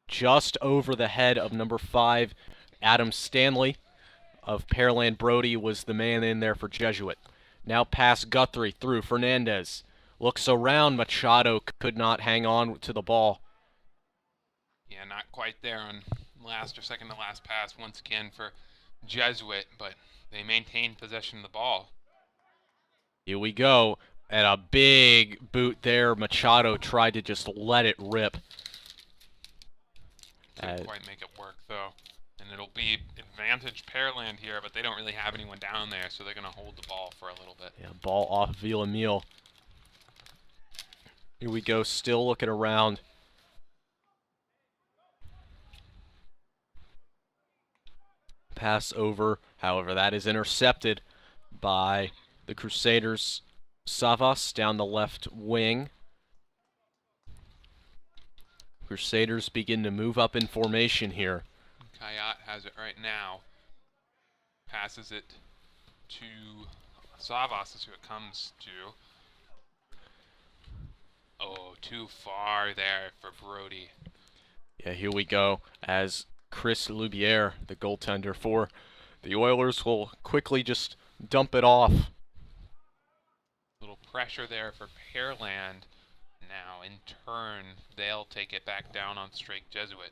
just over the head of number 5, Adam Stanley of Pearland. Brody was the man in there for Jesuit. Now pass Guthrie through. Fernandez looks around. Machado could not hang on to the ball. Yeah, not quite there on last or second to last pass once again for Jesuit, but they maintained possession of the ball. Here we go. And a big boot there. Machado tried to just let it rip. Couldn't quite make it work, though. And it'll be advantage Pearland here, but they don't really have anyone down there, so they're going to hold the ball for a little bit. Yeah, ball off Villamil. Here we go, still looking around. Pass over, however, that is intercepted by the Crusaders. Savas down the left wing. Crusaders begin to move up in formation here. Kayat has it right now. Passes it to Savas is who it comes to. Oh, too far there for Brody. Yeah, here we go as Chris Lubiere, the goaltender for the Oilers, will quickly just dump it off. Little pressure there for Pearland. Now, in turn, they'll take it back down on Strake Jesuit.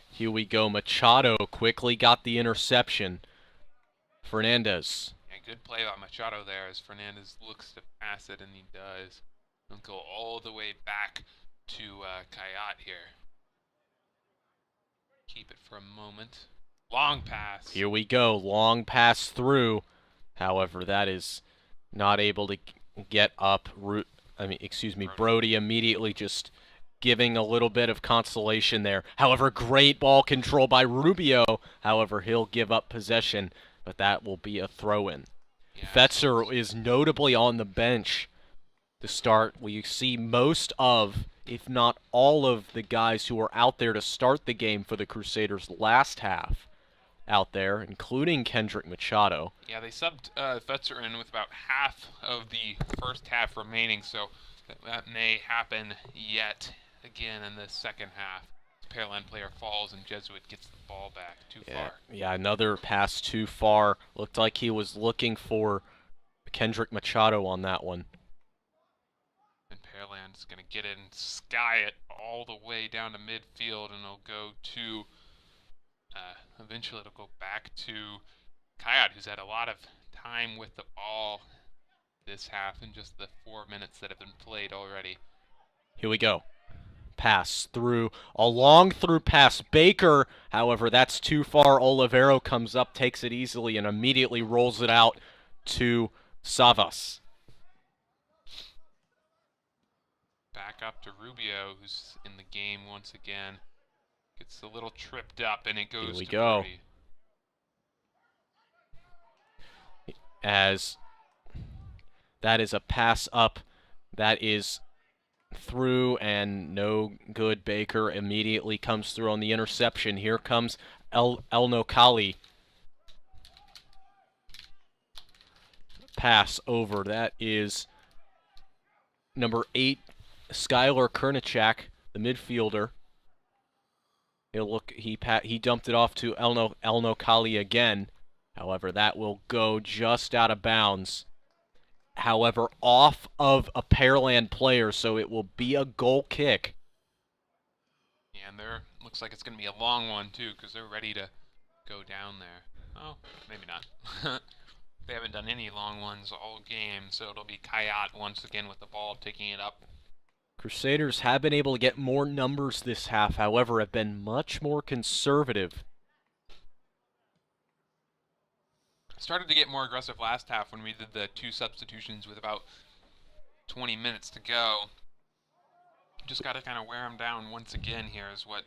Here we go. Machado quickly got the interception. Fernandez. Yeah, good play by Machado there as Fernandez looks to pass it, and he does. He'll go all the way back to Kayat here. Keep it for a moment. Long pass. Here we go. Long pass through. However, that is not able to get up. Brody immediately just giving a little bit of consolation there. However, great ball control by Rubio. However, he'll give up possession, but that will be a throw-in. Yeah, Fetzer is notably on the bench to start. We see most of, if not all of, the guys who were out there to start the game for the Crusaders last half out there, including Kendrick Machado. Yeah, they subbed Fetzer in with about half of the first half remaining, so that may happen yet again in the second half. Pearland player falls and Jesuit gets the ball back too far. Yeah, another pass too far. Looked like he was looking for Kendrick Machado on that one. And Pearland's going to get it and sky it all the way down to midfield, and it'll go to, eventually it'll go back to Kayat, who's had a lot of time with the ball this half in just the 4 minutes that have been played already. Here we go. Pass through, a long through pass. Baker, however, that's too far. Olivero comes up, takes it easily, and immediately rolls it out to Savas. Back up to Rubio, who's in the game once again. Gets a little tripped up, and it goes Here we to go. Brody. As that is a pass up. That is through and no good. Baker immediately comes through on the interception. Here comes El Nokali. Pass over. That is number 8, Skylar Kernichak, the midfielder. He dumped it off to El Nokali again. However, that will go just out of bounds. However, off of a Pearland player, so it will be a goal kick. Yeah, and there looks like it's going to be a long one, too, because they're ready to go down there. Oh, maybe not. They haven't done any long ones all game, so it'll be Kayat once again with the ball, taking it up. Crusaders have been able to get more numbers this half, however, have been much more conservative. Started to get more aggressive last half when we did the 2 substitutions with about 20 minutes to go. Just got to kind of wear them down once again here is what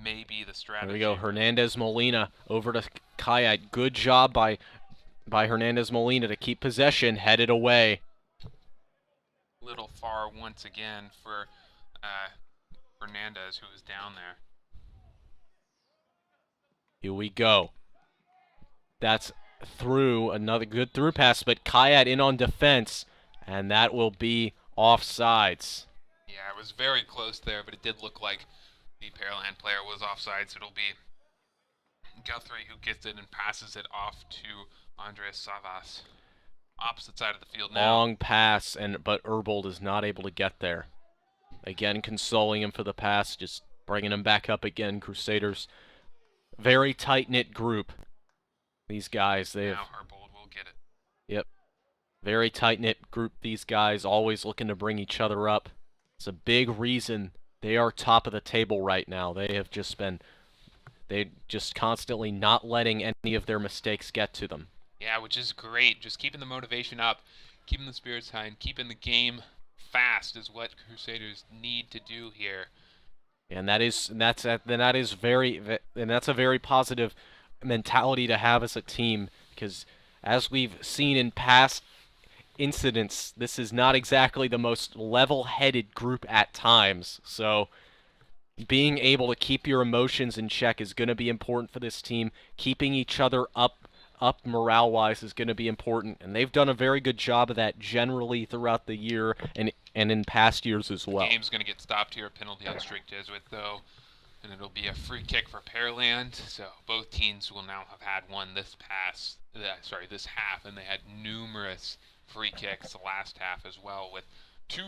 may be the strategy. There we go, Hernandez Molina over to Kayat. Good job by Hernandez Molina to keep possession, headed away. Little far once again for Hernandez, who is down there. Here we go. That's through, another good through pass, but Kayat in on defense, and that will be offsides. Yeah, it was very close there, but it did look like the Pearland player was offside, so it'll be Guthrie who gets it and passes it off to Andres Savas. Opposite side of the field now. Long pass, but Herbold is not able to get there. Again, consoling him for the pass, just bringing him back up again. Crusaders, very tight-knit group. These guys, they have... Now Herbold will get it. Yep. Very tight-knit group, these guys, always looking to bring each other up. It's a big reason they are top of the table right now. They have just been... They're just constantly not letting any of their mistakes get to them. Yeah, which is great. Just keeping the motivation up, keeping the spirits high, and keeping the game fast is what Crusaders need to do here. And that's a very positive mentality to have as a team, because as we've seen in past incidents, this is not exactly the most level-headed group at times. So being able to keep your emotions in check is going to be important for this team. Keeping each other up morale-wise is going to be important, and they've done a very good job of that generally throughout the year and in past years as well. The game's going to get stopped here, penalty on Strake Jesuit, though, and it'll be a free kick for Pearland. So both teams will now have had one this half, and they had numerous free kicks the last half as well, with 2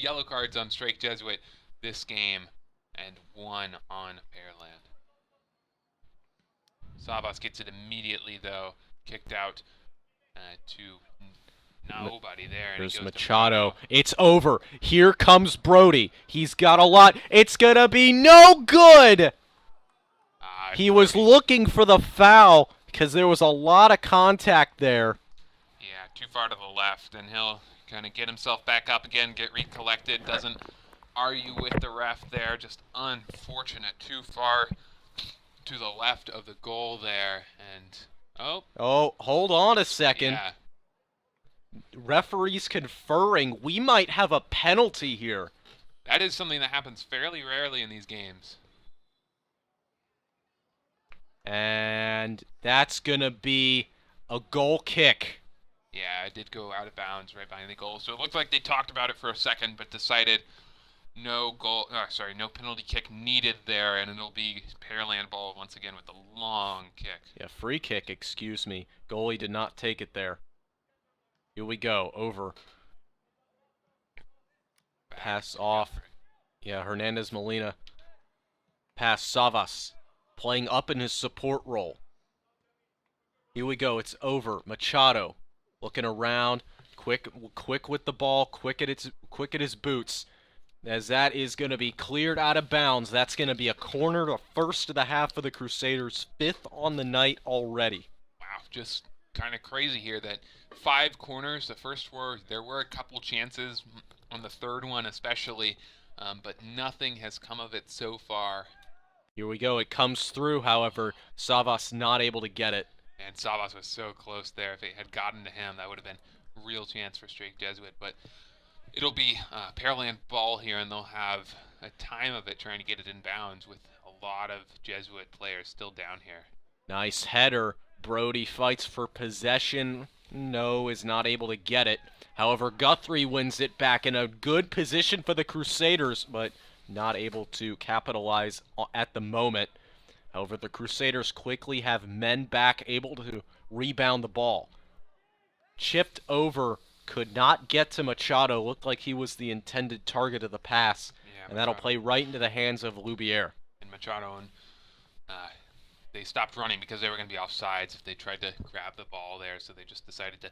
yellow cards on Strake Jesuit this game, and 1 on Pearland. Savas gets it immediately, though. Kicked out to nobody there. And There's Machado. It's over. Here comes Brody. He's got a lot. It's going to be no good. He was looking for the foul because there was a lot of contact there. Yeah, too far to the left, and he'll kind of get himself back up again, get recollected. Doesn't argue with the ref there. Just unfortunate. Too far to the left of the goal there, and hold on a second. Yeah. Referees conferring. We might have a penalty here. That is something that happens fairly rarely in these games. And that's gonna be a goal kick. Yeah, it did go out of bounds right behind the goal, so it looked like they talked about it for a second, but decided no penalty kick needed there, and it'll be Pearland ball once again with the long kick. Yeah, free kick, excuse me. Goalie did not take it there. Here we go, over. Pass off. Yeah, Hernandez Molina. Pass Savas, playing up in his support role. Here we go, it's over. Machado, looking around, quick with the ball, quick at his boots. As that is going to be cleared out of bounds. That's going to be a corner, the first of the half of the Crusaders, 5th on the night already. Wow, just kind of crazy here that 5 corners, the first 4, there were a couple chances on the third one especially, but nothing has come of it so far. Here we go. It comes through, however, Savas not able to get it. And Savas was so close there. If it had gotten to him, that would have been a real chance for Strake Jesuit. But it'll be Pearland ball here, and they'll have a time of it trying to get it in bounds with a lot of Jesuit players still down here. Nice header. Brody fights for possession. No, is not able to get it. However, Guthrie wins it back in a good position for the Crusaders, but not able to capitalize at the moment. However, the Crusaders quickly have men back able to rebound the ball. Chipped over, could not get to Machado. Looked like he was the intended target of the pass. Yeah, and that'll play right into the hands of Loubier. And Machado, and they stopped running because they were going to be offsides if they tried to grab the ball there, so they just decided to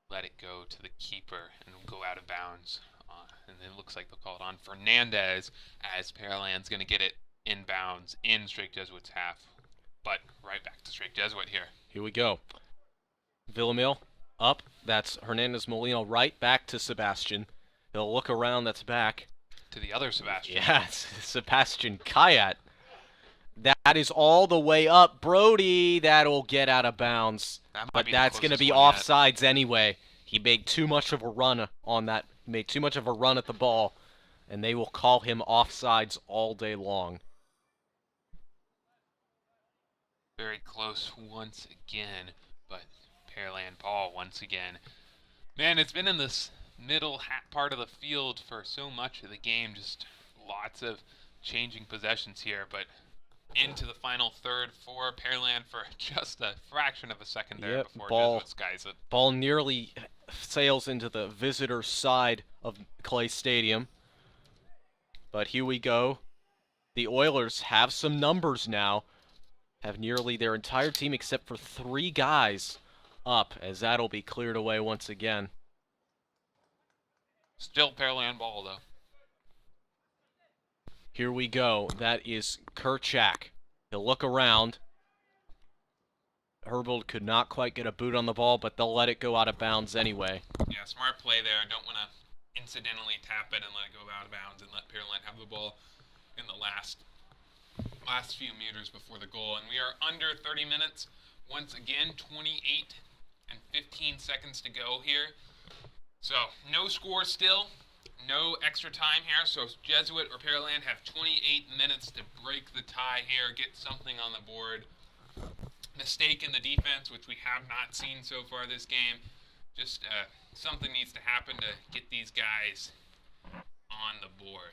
let it go to the keeper and go out of bounds. And it looks like they'll call it on Fernandez as Pearland's going to get it inbounds in Strake Jesuit's half. But right back to Strake Jesuit here. Here we go. Villamil up. That's Hernandez Molino right back to Sebastian. He'll look around. That's back to the other Sebastian. Yes, Sebastian Kayat. That is all the way up. Brody, that'll get out of bounds. But that's going to be offsides anyway. He made too much of a run on that. Made too much of a run at the ball. And they will call him offsides all day long. Very close once again. But Pearland ball once again. Man, it's been in this middle part of the field for so much of the game. Just lots of changing possessions here. But into the final third for Pearland for just a fraction of a second there before Jesuit skies it. Ball nearly sails into the visitor side of Clay Stadium. But here we go. The Oilers have some numbers now. Have nearly their entire team except for 3 guys up, as that'll be cleared away once again. Still Pearland ball, though. Here we go. That is Kerchak. He'll look around. Herbold could not quite get a boot on the ball, but they'll let it go out of bounds anyway. Yeah, smart play there. I don't want to incidentally tap it and let it go out of bounds and let Pearland have the ball in the last few meters before the goal. And we are under 30 minutes. Once again, 28 and 15 seconds to go here. So, no score still. No extra time here, so Jesuit or Pearland have 28 minutes to break the tie here, get something on the board. Mistake in the defense, which we have not seen so far this game. Just something needs to happen to get these guys on the board.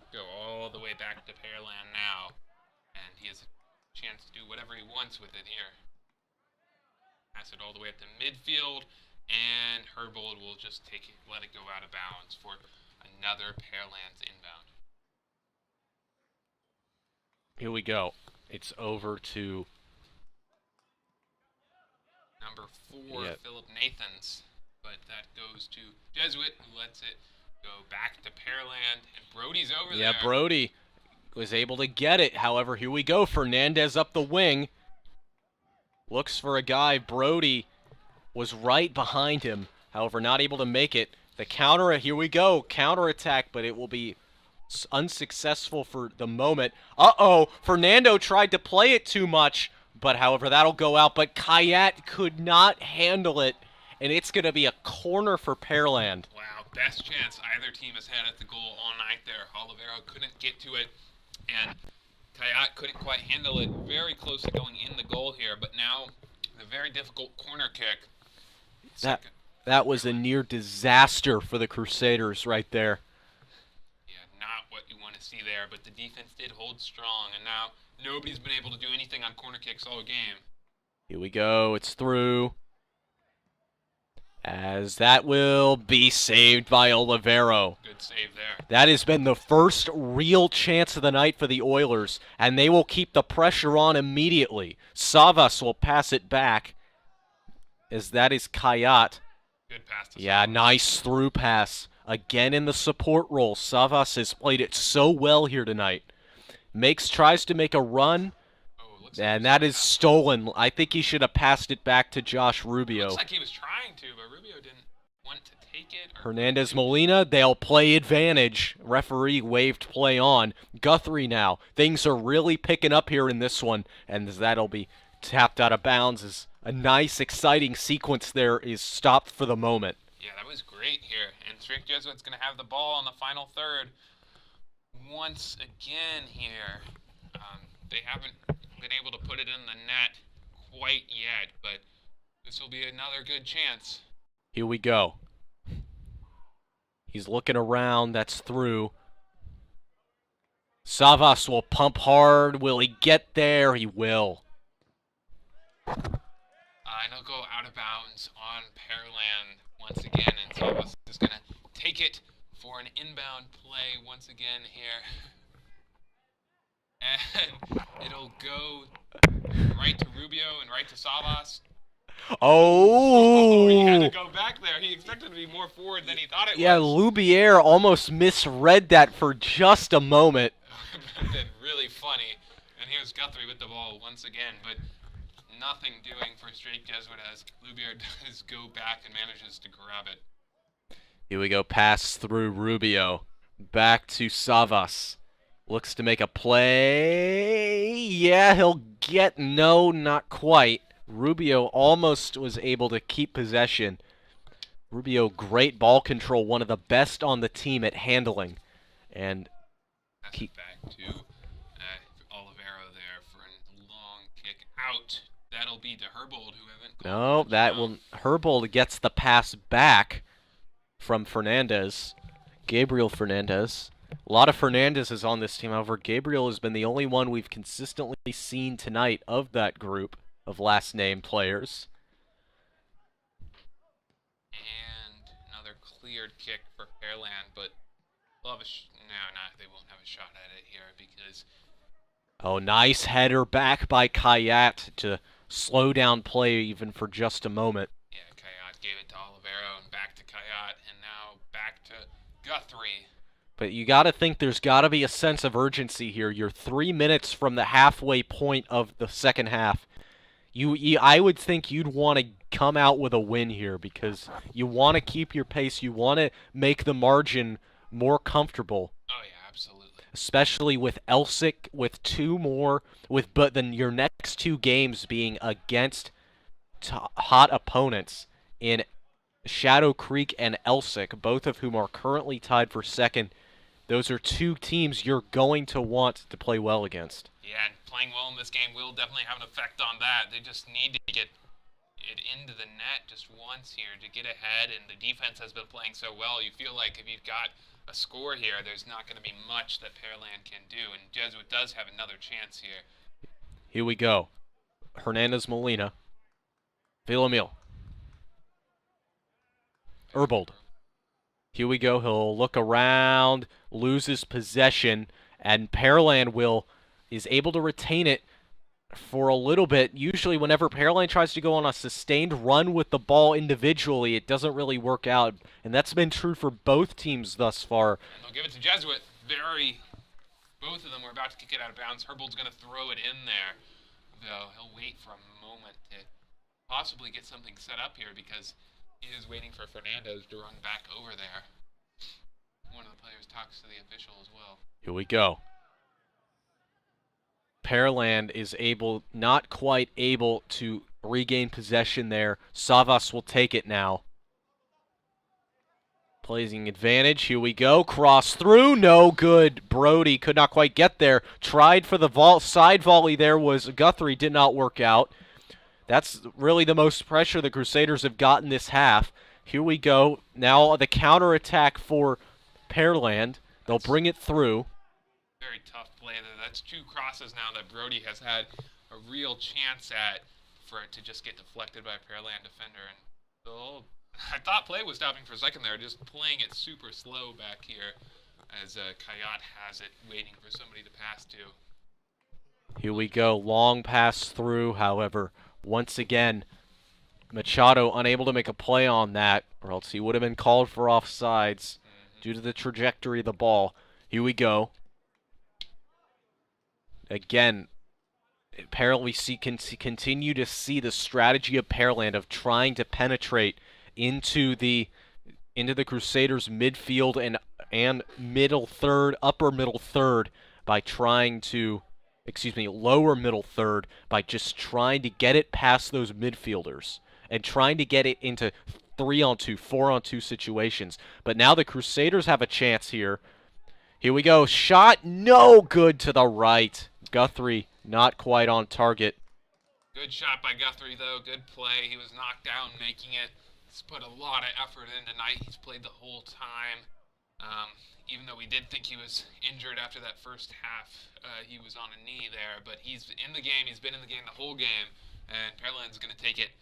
Go all the way back to Pearland now, and he has a chance to do whatever he wants with it here. Pass it all the way up to midfield. And Herbold will just let it go out of bounds for another Pearland's inbound. Here we go. It's over to number 4, Philip Nathans. But that goes to Jesuit, who lets it go back to Pearland. And Brody's over there. Yeah, Brody was able to get it. However, here we go. Fernandez up the wing. Looks for a guy. Brody was right behind him, however, not able to make it. The counter, here we go, counterattack, but it will be unsuccessful for the moment. Uh-oh, Fernando tried to play it too much, but however, that'll go out. But Kayat could not handle it, and it's going to be a corner for Pearland. Wow, best chance either team has had at the goal all night there. Olivero couldn't get to it, and Kayat couldn't quite handle it. Very close to going in the goal here, but now the very difficult corner kick. That was a near disaster for the Crusaders right there. Yeah, not what you want to see there, but the defense did hold strong, and now nobody's been able to do anything on corner kicks all game. Here we go, it's through. As that will be saved by Olivero. Good save there. That has been the first real chance of the night for the Oilers, and they will keep the pressure on immediately. Savas will pass it back, as that is Kayat. Good pass to Yeah, Savas. nice through pass. Again in the support role. Savas has played it so well here tonight. Tries to make a run. Oh, And that is stolen. I think he should have passed it back to Josh Rubio. Looks like he was trying to, but Rubio didn't want to take it. Hernandez Molina, they'll play advantage. Referee waved play on. Guthrie now. Things are really picking up here in this one, and that'll be tapped out of bounds as a nice, exciting sequence there is stopped for the moment. Yeah, that was great here. And Strick Jesuit's going to have the ball on the final third once again here. They haven't been able to put it in the net quite yet, but this will be another good chance. Here we go. He's looking around. That's through. Savas will pump hard. Will he get there? He will. And he'll go out of bounds on Pearland once again, and Savas is going to take it for an inbound play once again here. And it'll go right to Rubio and right to Savas. Oh! He had to go back there. He expected to be more forward than he thought it yeah, was. Lubier almost misread that for just a moment. Been really funny. And here's Guthrie with the ball once again, but nothing doing for Straight Jesuit as Lubier does go back and manages to grab it. Here we go, pass through Rubio. Back to Savas. Looks to make a play. Yeah, he'll get, no, not quite. Rubio almost was able to keep possession. Rubio, great ball control, one of the best on the team at handling. And keep back to Olivero there for a long kick out. That'll be to Herbold, who haven't. No, that will. Herbold gets the pass back from Fernandez. Gabriel Fernandez. A lot of Fernandezes on this team. However, Gabriel has been the only one we've consistently seen tonight of that group of last name players. And another cleared kick for Pearland, but no, they won't have a shot at it here because. Oh, nice header back by Kayat to slow down play even for just a moment. Yeah, Kayat gave it to Olivero and back to Kayat, and now back to Guthrie. But you got to think there's got to be a sense of urgency here. You're 3 minutes from the halfway point of the second half. I would think you'd want to come out with a win here because you want to keep your pace. You want to make the margin more comfortable. Oh, yeah, absolutely. Especially with Elsick, with two more, but then your next two games being against hot opponents in Shadow Creek and Elsick, both of whom are currently tied for second. Those are two teams you're going to want to play well against. Yeah, and playing well in this game will definitely have an effect on that. They just need to get it into the net just once here to get ahead, and the defense has been playing so well. You feel like if you've got a score here, there's not going to be much that Pearland can do, and Jesuit does have another chance here. Here we go. Hernandez Molina. Villamil. Herbold. Here we go. He'll look around, loses possession, and Pearland is able to retain it for a little bit. Usually whenever Pearland tries to go on a sustained run with the ball individually, it doesn't really work out, and that's been true for both teams thus far. And they'll give it to Jesuit. Both of them were about to kick it out of bounds. Herbold's going to throw it in there, though he'll wait for a moment to possibly get something set up here because he is waiting for Fernandez to run back over there. One of the players talks to the official as well. Here we go. Pearland is not quite able to regain possession there. Savas will take it now. Placing advantage. Here we go. Cross through. No good. Brody could not quite get there. Tried for the side volley there was Guthrie. Did not work out. That's really the most pressure the Crusaders have gotten this half. Here we go. Now the counterattack for Pearland. They'll bring it through. Very tough play there. That's two crosses now that Brody has had a real chance at for it to just get deflected by a Pearland defender. And I thought play was stopping for a second there, just playing it super slow back here as Kayat has it waiting for somebody to pass to. Here we go. Long pass through, however. Once again, Machado unable to make a play on that, or else he would have been called for offsides due to the trajectory of the ball. Here we go. Again, continue to see the strategy of Pearland of trying to penetrate into the Crusaders' midfield and middle third, upper middle third by trying to, lower middle third by just trying to get it past those midfielders and trying to get it into 3-on-2, 4-on-2 situations. But now the Crusaders have a chance here. Here we go. Shot no good to the right. Guthrie not quite on target. Good shot by Guthrie, though. Good play. He was knocked down making it. He's put a lot of effort in tonight. He's played the whole time. Even though we did think he was injured after that first half, he was on a knee there. But he's in the game. He's been in the game the whole game. And Pearland's going to take it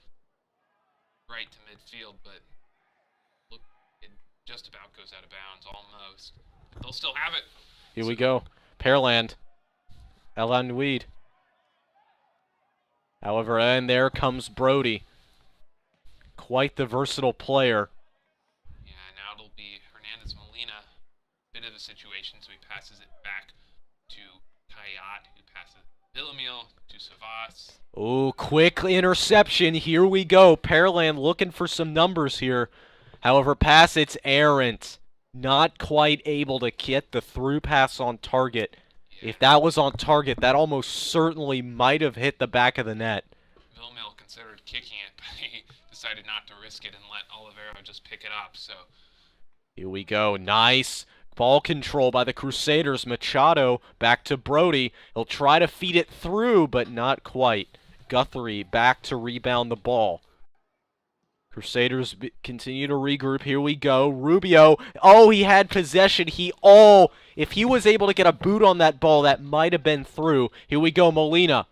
right to midfield. But look, it just about goes out of bounds, almost. They'll still have it. Here we go. Pearland. Elan Weed. However, and there comes Brody. Quite the versatile player. Yeah, now it'll be Hernandez Molina. Bit of a situation, so he passes it back to Kayat, who passes Villamil to Savas. Oh, quick interception. Here we go. Pearland looking for some numbers here. However, pass, it's errant. Not quite able to get the through pass on target. Yeah. If that was on target, that almost certainly might have hit the back of the net. Villamil considered kicking it, but he decided not to risk it and let Oliveira just pick it up. So here we go. Nice ball control by the Crusaders. Machado back to Brody. He'll try to feed it through, but not quite. Guthrie back to rebound the ball. Crusaders continue to regroup. Here we go. Rubio. Oh, he had possession. If he was able to get a boot on that ball, that might have been through. Here we go. Molina.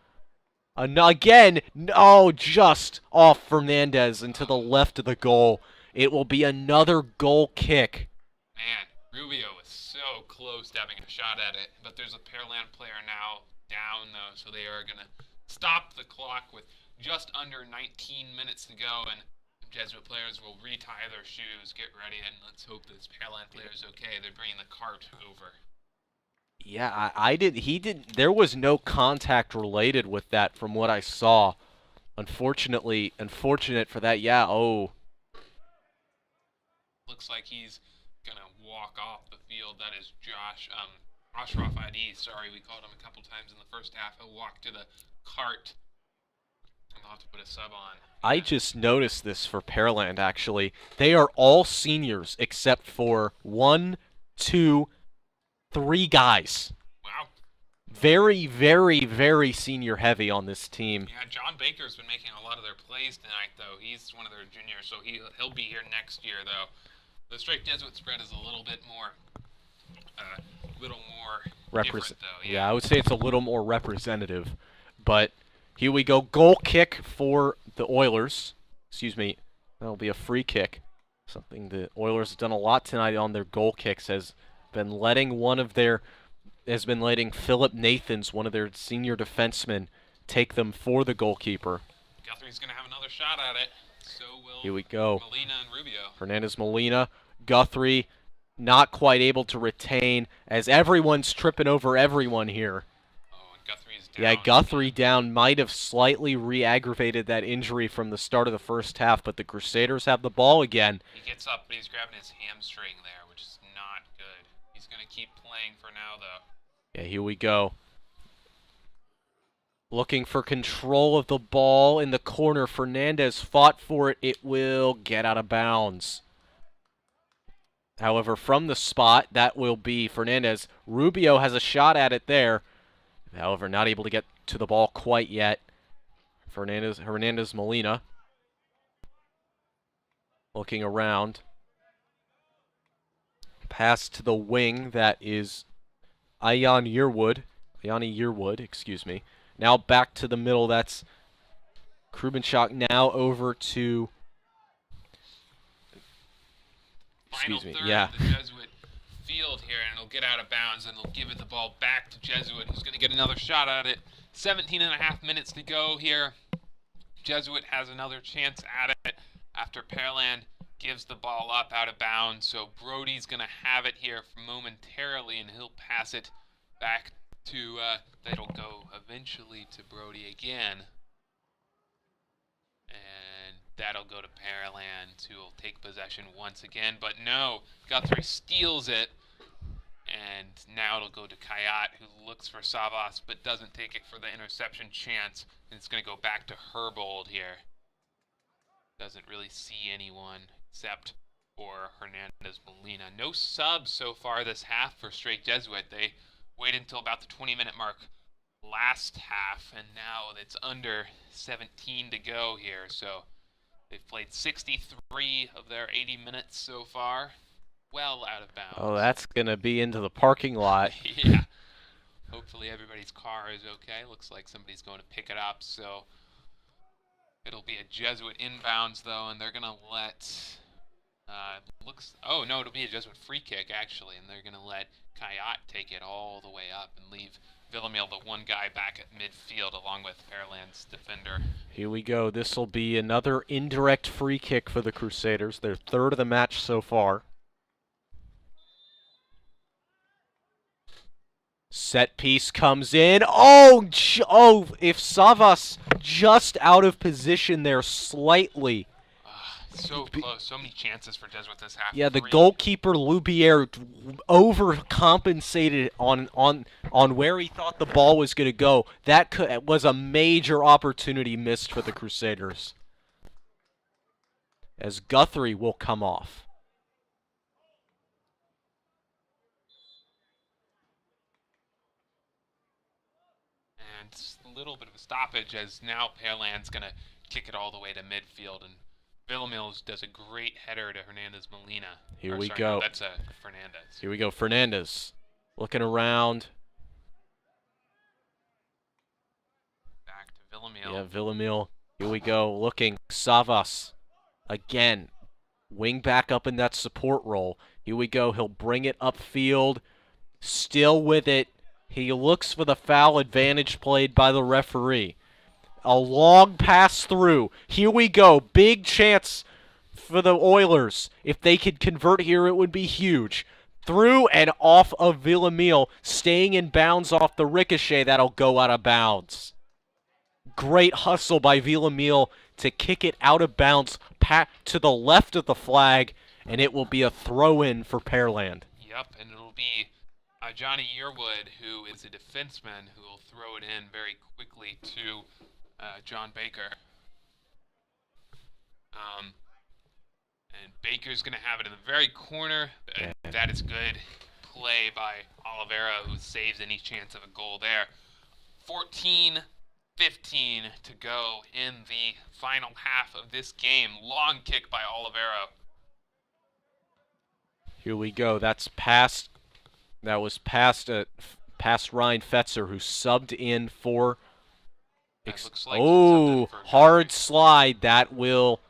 Again. Oh, just off Fernandez and to the left of the goal. It will be another goal kick. Man, Rubio was so close to having a shot at it. But there's a Pearland player now down, though. So they are going to stop the clock with just under 19 minutes to go. And Jesuit players will retie their shoes, get ready, and let's hope this Pearland player is okay. They're bringing the cart over. Yeah, he didn't. There was no contact related with that from what I saw. Unfortunate for that. Yeah. Oh. Looks like he's gonna walk off the field. That is Ashraf Adi. Sorry, we called him a couple times in the first half. He'll walk to the cart. I'll have to put a sub on. I just noticed this for Pearland, actually. They are all seniors except for 1, 2, 3 guys. Wow. Very, very, very senior heavy on this team. Yeah, John Baker's been making a lot of their plays tonight, though. He's one of their juniors, so he'll be here next year, though. The straight Jesuit spread is a little bit more, different, though. Yeah, I would say it's a little more representative, but here we go. Goal kick for the Oilers. Excuse me. That'll be a free kick. Something the Oilers have done a lot tonight on their goal kicks. Has been letting Philip Nathans, one of their senior defensemen, take them for the goalkeeper. Guthrie's going to have another shot at it. So will here we go. Molina and Rubio. Hernandez Molina. Guthrie not quite able to retain as everyone's tripping over everyone here. Down. Yeah, Guthrie down might have slightly re-aggravated that injury from the start of the first half, but the Crusaders have the ball again. He gets up, but he's grabbing his hamstring there, which is not good. He's going to keep playing for now, though. Yeah, here we go. Looking for control of the ball in the corner. Fernandez fought for it. It will get out of bounds. However, from the spot, that will be Fernandez. Rubio has a shot at it there. However, not able to get to the ball quite yet. Hernandez Molina. Looking around. Pass to the wing. That is Ayani Yearwood, excuse me. Now back to the middle. That's Krubenshock now over to... Final excuse me, third yeah. of the Jesuit field here, and it'll get out of bounds, and they'll give it the ball back to Jesuit, who's going to get another shot at it. 17.5 minutes to go here. Jesuit has another chance at it after Pearland gives the ball up out of bounds. So Brody's going to have it here momentarily, and he'll pass it back that'll go eventually to Brody again. And that'll go to Pearland, who will take possession once again. But no, Guthrie steals it. And now it'll go to Kayat, who looks for Savas, but doesn't take it for the interception chance. And it's going to go back to Herbold here. Doesn't really see anyone except for Hernandez Molina. No subs so far this half for Straight Jesuit. They waited until about the 20-minute mark last half, and now it's under 17 to go here. So they've played 63 of their 80 minutes so far. Well out of bounds. Oh, that's going to be into the parking lot. Yeah. Hopefully everybody's car is okay. Looks like somebody's going to pick it up, so it'll be a Jesuit inbounds, though, and they're going to let... oh, no, it'll be a Jesuit free kick, actually, and they're going to let Kayat take it all the way up and leave Villamil, the one guy, back at midfield, along with Pearland's defender. Here we go. This will be another indirect free kick for the Crusaders, their third of the match so far. Set piece comes in. Oh, if Savas just out of position there slightly. So close. So many chances for Jesuit this half. Yeah, the goalkeeper, Loubier, overcompensated on where he thought the ball was going to go. That was a major opportunity missed for the Crusaders. As Guthrie will come off. A little bit of a stoppage, as now Pearland's going to kick it all the way to midfield, and Villamil does a great header to Hernandez Molina. Here we go. No, that's Fernandez. Here we go. Fernandez looking around. Back to Villamil. Yeah, Villamil. Here we go. Looking. Savas again. Wing back up in that support role. Here we go. He'll bring it upfield. Still with it. He looks for the foul advantage played by the referee. A long pass through. Here we go. Big chance for the Oilers. If they could convert here, it would be huge. Through and off of Villamil, staying in bounds off the ricochet. That'll go out of bounds. Great hustle by Villamil to kick it out of bounds to the left of the flag, and it will be a throw-in for Pearland. Yep, and it'll be Johnny Yearwood, who is a defenseman, who will throw it in very quickly to John Baker. And Baker's going to have it in the very corner. That is good play by Oliveira, who saves any chance of a goal there. 14-15 to go in the final half of this game. Long kick by Oliveira. Here we go. That's past. That was past Ryan Fetzer, who subbed in for. Like hard slide. That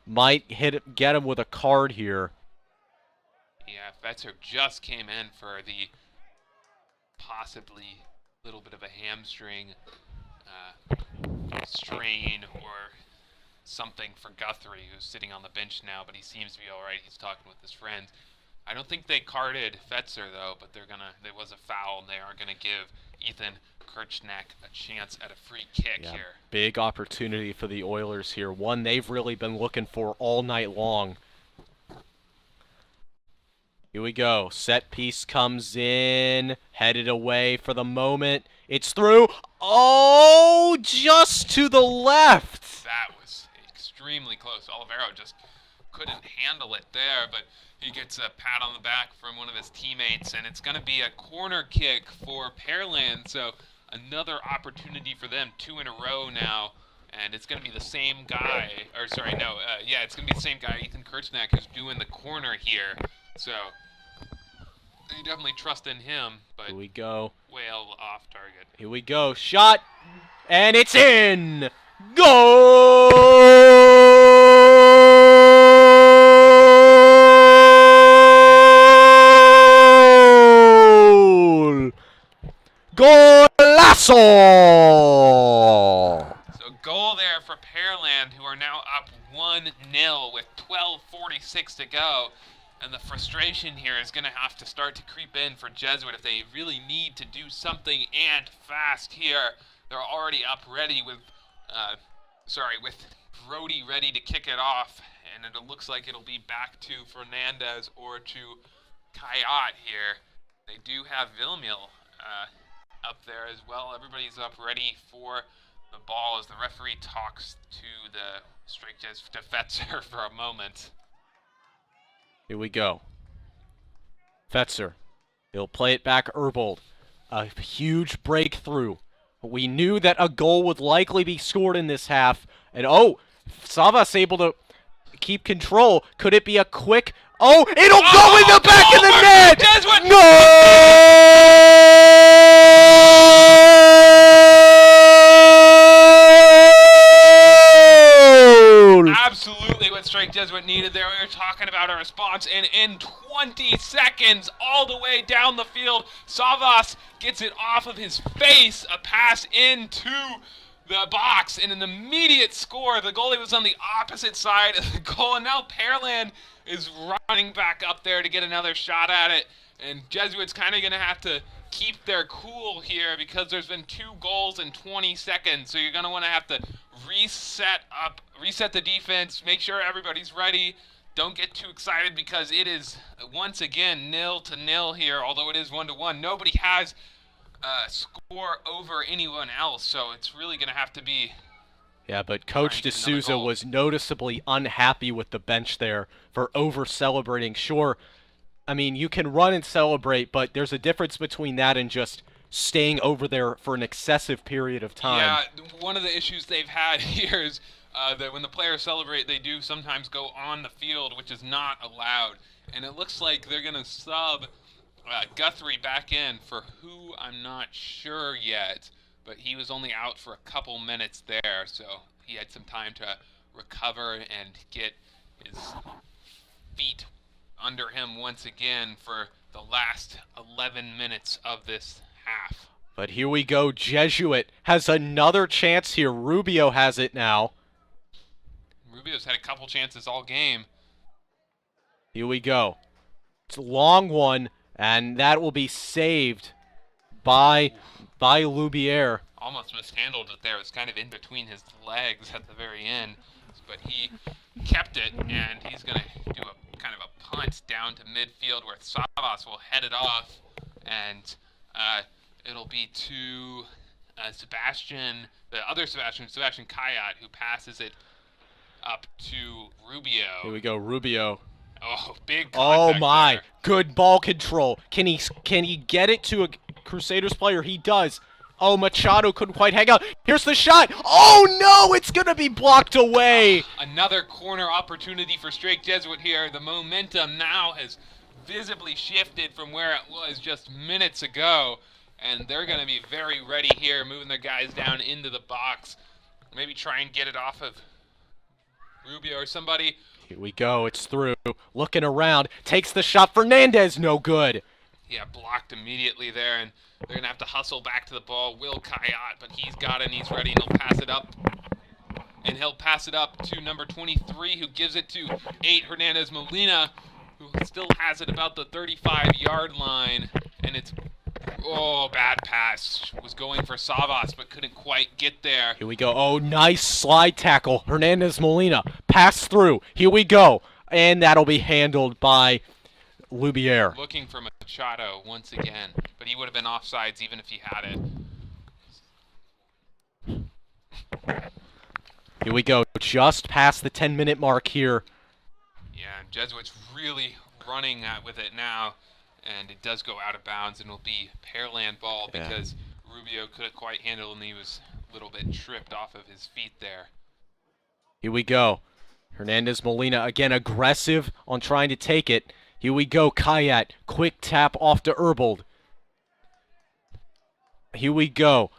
might get him with a card here. Yeah, Fetzer just came in for the possibly little bit of a hamstring strain or something for Guthrie, who's sitting on the bench now, but he seems to be all right. He's talking with his friends. I don't think they carded Fetzer, though, but there was a foul, and they are going to give Ethan Kirchneck a chance at a free kick here. Big opportunity for the Oilers here. One they've really been looking for all night long. Here we go. Set piece comes in, headed away for the moment. It's through. Oh, just to the left. That was extremely close. Oliveira just couldn't handle it there, but he gets a pat on the back from one of his teammates, and it's going to be a corner kick for Pearland. So another opportunity for them, 2 in a row now, and it's going to be the same guy. It's going to be the same guy, Ethan Kirchneck, who's doing the corner here. So you definitely trust in him, but here we go. Well off target. Here we go. Shot, and it's in. Goal! Golazo! So goal there for Pearland, who are now up 1-0 with 12:46 to go. And the frustration here is going to have to start to creep in for Jesuit if they really need to do something and fast here. They're already up ready with, with Brody ready to kick it off. And it looks like it'll be back to Fernandez or to Kayat here. They do have Villamil up there as well. Everybody's up ready for the ball as the referee talks to the strike judge to Fetzer for a moment. Here we go. Fetzer. He'll play it back Herbold. A huge breakthrough. We knew that a goal would likely be scored in this half. And Savas able to keep control. Could it be a quick... Oh, it'll go in the back of the net! Jesuit! Goal! Absolutely what Strike Jesuit needed there. We were talking about a response, and in 20 seconds, all the way down the field, Savas gets it off of his face, a pass into the box, and an immediate score. The goalie was on the opposite side of the goal, and now Pearland is running back up there to get another shot at it, and Jesuit's kind of going to have to keep their cool here because there's been 2 goals in 20 seconds, so you're going to want to have to reset the defense, make sure everybody's ready. Don't get too excited because it is once again 0-0 here, although it is 1-1. Nobody has score over anyone else, so it's really going to have to be... Yeah, but Coach D'Souza was noticeably unhappy with the bench there for over-celebrating. Sure, I mean, you can run and celebrate, but there's a difference between that and just staying over there for an excessive period of time. Yeah, one of the issues they've had here is that when the players celebrate, they do sometimes go on the field, which is not allowed. And it looks like they're going to sub Guthrie back in for who I'm not sure yet, but he was only out for a couple minutes there, so he had some time to recover and get his feet under him once again for the last 11 minutes of this half. But here we go. Jesuit has another chance here. Rubio has it now. Rubio's had a couple chances all game. Here we go. It's a long one, and that will be saved by Loubier. Almost mishandled it there. It was kind of in between his legs at the very end, but he kept it, and he's going to do a kind of a punt down to midfield where Savas will head it off, and it'll be to Sebastian Kayat, who passes it up to Rubio. Here we go, Rubio. Oh, big Oh contact my, there. good ball control. Can he get it to a Crusaders player? He does. Oh, Machado couldn't quite hang out. Here's the shot. Oh no, it's gonna be blocked away. Another corner opportunity for Strake Jesuit here. The momentum now has visibly shifted from where it was just minutes ago, and they're gonna be very ready here, moving their guys down into the box. Maybe try and get it off of Rubio or somebody. Here we go, it's through. Looking around, takes the shot. Fernandez, no good. Yeah, blocked immediately there, and they're going to have to hustle back to the ball. Will Kayat, but he's got it, and he's ready, and he'll pass it up. And he'll pass it up to number 23, who gives it to 8, Hernandez Molina, who still has it about the 35-yard line. And it's, bad pass. Was going for Savas, but couldn't quite get there. Here we go. Oh, nice slide tackle. Hernandez Molina, pass through. Here we go. And that'll be handled by Loubier. Looking for Machado once again, but he would have been offsides even if he had it. Here we go, just past the 10-minute mark here. Yeah, Jesuit's really running with it now, and it does go out of bounds, and will be Pearland ball because Rubio couldn't quite handle, and he was a little bit tripped off of his feet there. Here we go. Hernandez Molina again aggressive on trying to take it. Here we go, Kayat, quick tap off to Herbold. Here we go.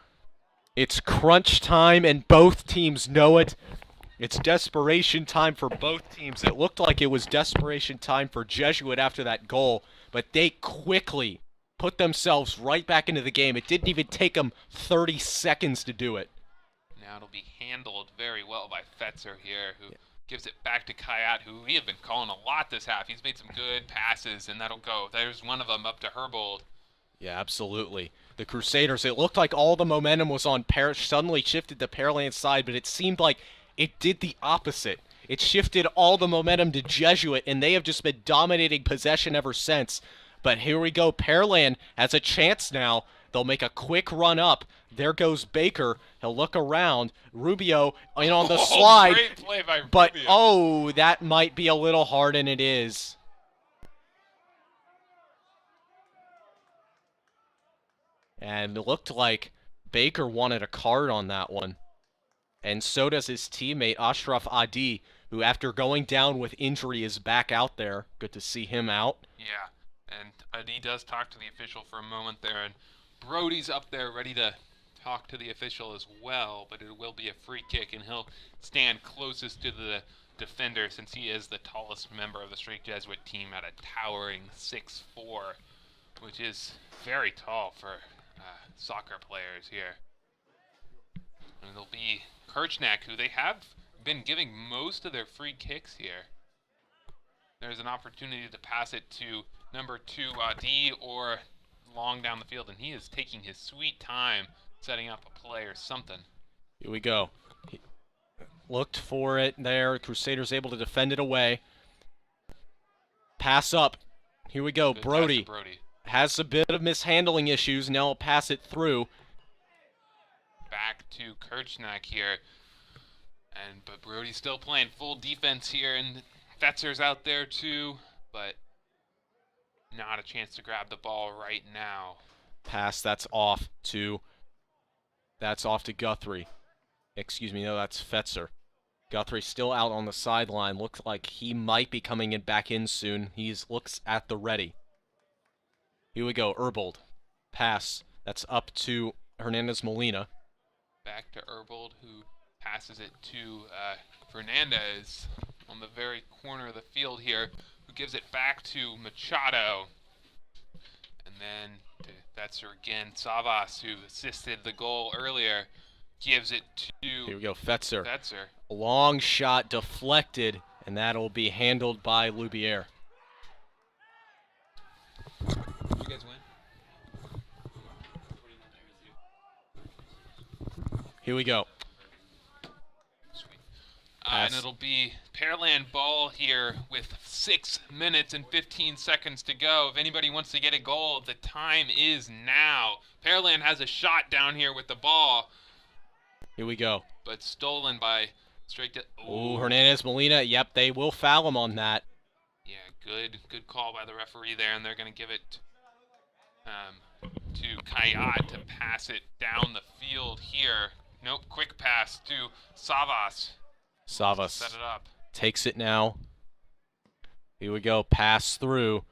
It's crunch time, and both teams know it. It's desperation time for both teams. It looked like it was desperation time for Jesuit after that goal, but they quickly put themselves right back into the game. It didn't even take them 30 seconds to do it. Now it'll be handled very well by Fetzer here, who Gives it back to Kayat, who we have been calling a lot this half. He's made some good passes, and that'll go. There's one of them up to Herbold. Yeah, absolutely. The Crusaders, it looked like all the momentum was on Parrish, suddenly shifted to Pearland's side, but it seemed like it did the opposite. It shifted all the momentum to Jesuit, and they have just been dominating possession ever since. But here we go. Pearland has a chance now. They'll make a quick run up. There goes Baker. He'll look around. Rubio in on the slide. Great play by but, Rubio. oh, that might be a little hard, and it is. And it looked like Baker wanted a card on that one. And so does his teammate, Ashraf Adi, who after going down with injury is back out there. Good to see him out. Yeah, and Adi does talk to the official for a moment there, and Brody's up there ready to talk to the official as well, but it will be a free kick, and he'll stand closest to the defender since he is the tallest member of the Straight Jesuit team at a towering 6'4", which is very tall for soccer players here. And it'll be Kirchneck, who they have been giving most of their free kicks here. There's an opportunity to pass it to number 2, D, or long down the field, and he is taking his sweet time setting up a play or something. Here we go. He looked for it there. Crusaders able to defend it away. Pass up. Here we go. Good Brody. Brody Has a bit of mishandling issues. Now he'll pass it through. back to Kirchneck here. But Brody's still playing full defense here, and Fetzer's out there too, but not a chance to grab the ball right now. Pass, that's off to Guthrie. Excuse me, no, that's Fetzer. Guthrie still out on the sideline. Looks like he might be coming back in soon. He looks at the ready. Here we go, Herbold. Pass, that's up to Hernandez Molina. Back to Herbold, who passes it to Fernandez on the very corner of the field here, who gives it back to Machado. And then to Fetzer again. Savas, who assisted the goal earlier, gives it to Here we go, Fetzer. Fetzer. A long shot deflected, and that'll be handled by Lubier. You guys win? Here we go. Sweet. And it'll be Pearland ball here with 6 minutes and 15 seconds to go. If anybody wants to get a goal, the time is now. Pearland has a shot down here with the ball. Here we go. But stolen by straight to... Ooh, Hernandez Molina. Yep, they will foul him on that. Yeah, good call by the referee there, and they're going to give it to Kayat to pass it down the field here. Nope, quick pass to Savas. Savas Set it up. takes it now. Here we go, pass through.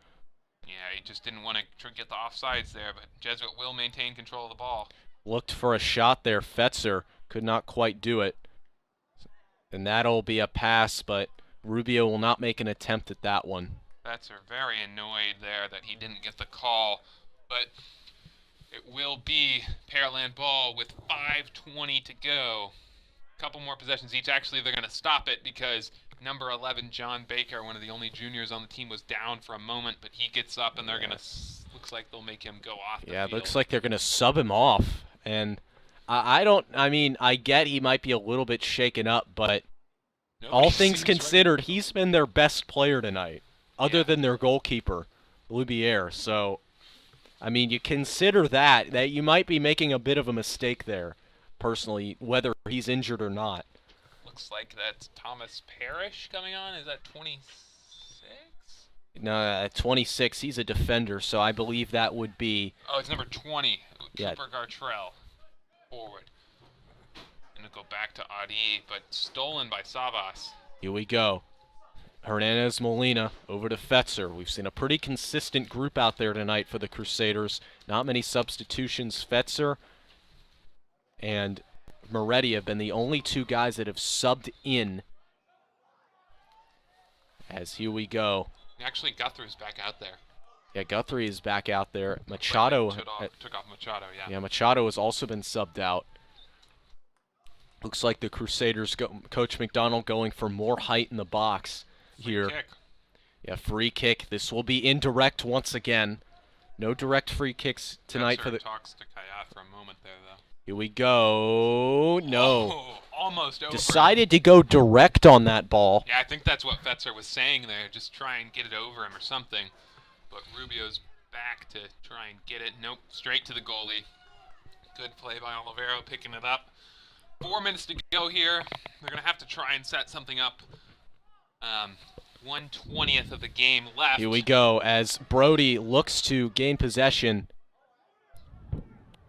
Yeah, he just didn't want to get the offsides there, but Jesuit will maintain control of the ball. Looked for a shot there. Fetzer could not quite do it. And that'll be a pass, but Rubio will not make an attempt at that one. Fetzer very annoyed there that he didn't get the call, but it will be Pearland ball with 5:20 to go. Couple more possessions each. Actually, they're going to stop it because number 11, John Baker, one of the only juniors on the team, was down for a moment, but he gets up and they're going to, looks like they'll make him go off the Yeah, field. it looks like they're going to sub him off. And I get he might be a little bit shaken up, but all things considered, he's been their best player tonight, other than their goalkeeper, Lubier. So, I mean, you consider that you might be making a bit of a mistake there, personally, whether he's injured or not. Looks like that's Thomas Parrish coming on. Is that 26? No, at 26, he's a defender, so I believe that would be... Oh, it's number 20, Yeah. Cooper Gartrell, forward. And it'll go back to Adi, but stolen by Savas. Here we go. Hernandez Molina over to Fetzer. We've seen a pretty consistent group out there tonight for the Crusaders. Not many substitutions. Fetzer and Moretti have been the only two guys that have subbed in. As here we go. Actually, Guthrie's back out there. Yeah, Guthrie is back out there. Machado. Took off Machado, yeah. Yeah, Machado has also been subbed out. Looks like the Crusaders, Coach McDonald going for more height in the box here. Free kick. Yeah, free kick. This will be indirect once again. No direct free kicks tonight for the... talks to Kaya for a moment there, though. Here we go. No. Oh, almost over. Decided to go direct on that ball. Yeah, I think that's what Fetzer was saying there. Just try and get it over him or something. But Rubio's back to try and get it. Nope, straight to the goalie. Good play by Olivero, picking it up. 4 minutes to go here. They're going to have to try and set something up. 1/20th of the game left. Here we go as Brody looks to gain possession.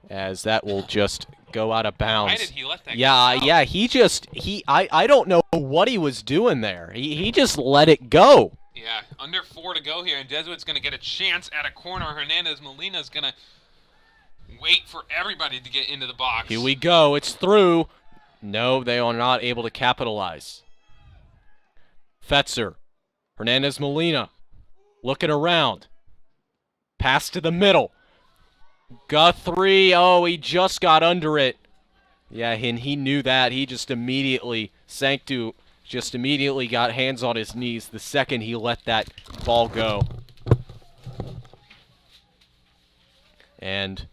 As that will just go out of bounds. Why did he let that yeah, go? Yeah, I don't know what he was doing there. He just let it go. Yeah, under 4 to go here, and Jesuit's going to get a chance at a corner. Hernandez Molina's going to wait for everybody to get into the box. Here we go. It's through. No, they are not able to capitalize. Fetzer. Hernandez Molina. Looking around. Pass to the middle. Guthrie. Oh, he just got under it. Yeah, and he knew that. He just immediately got hands on his knees the second he let that ball go. And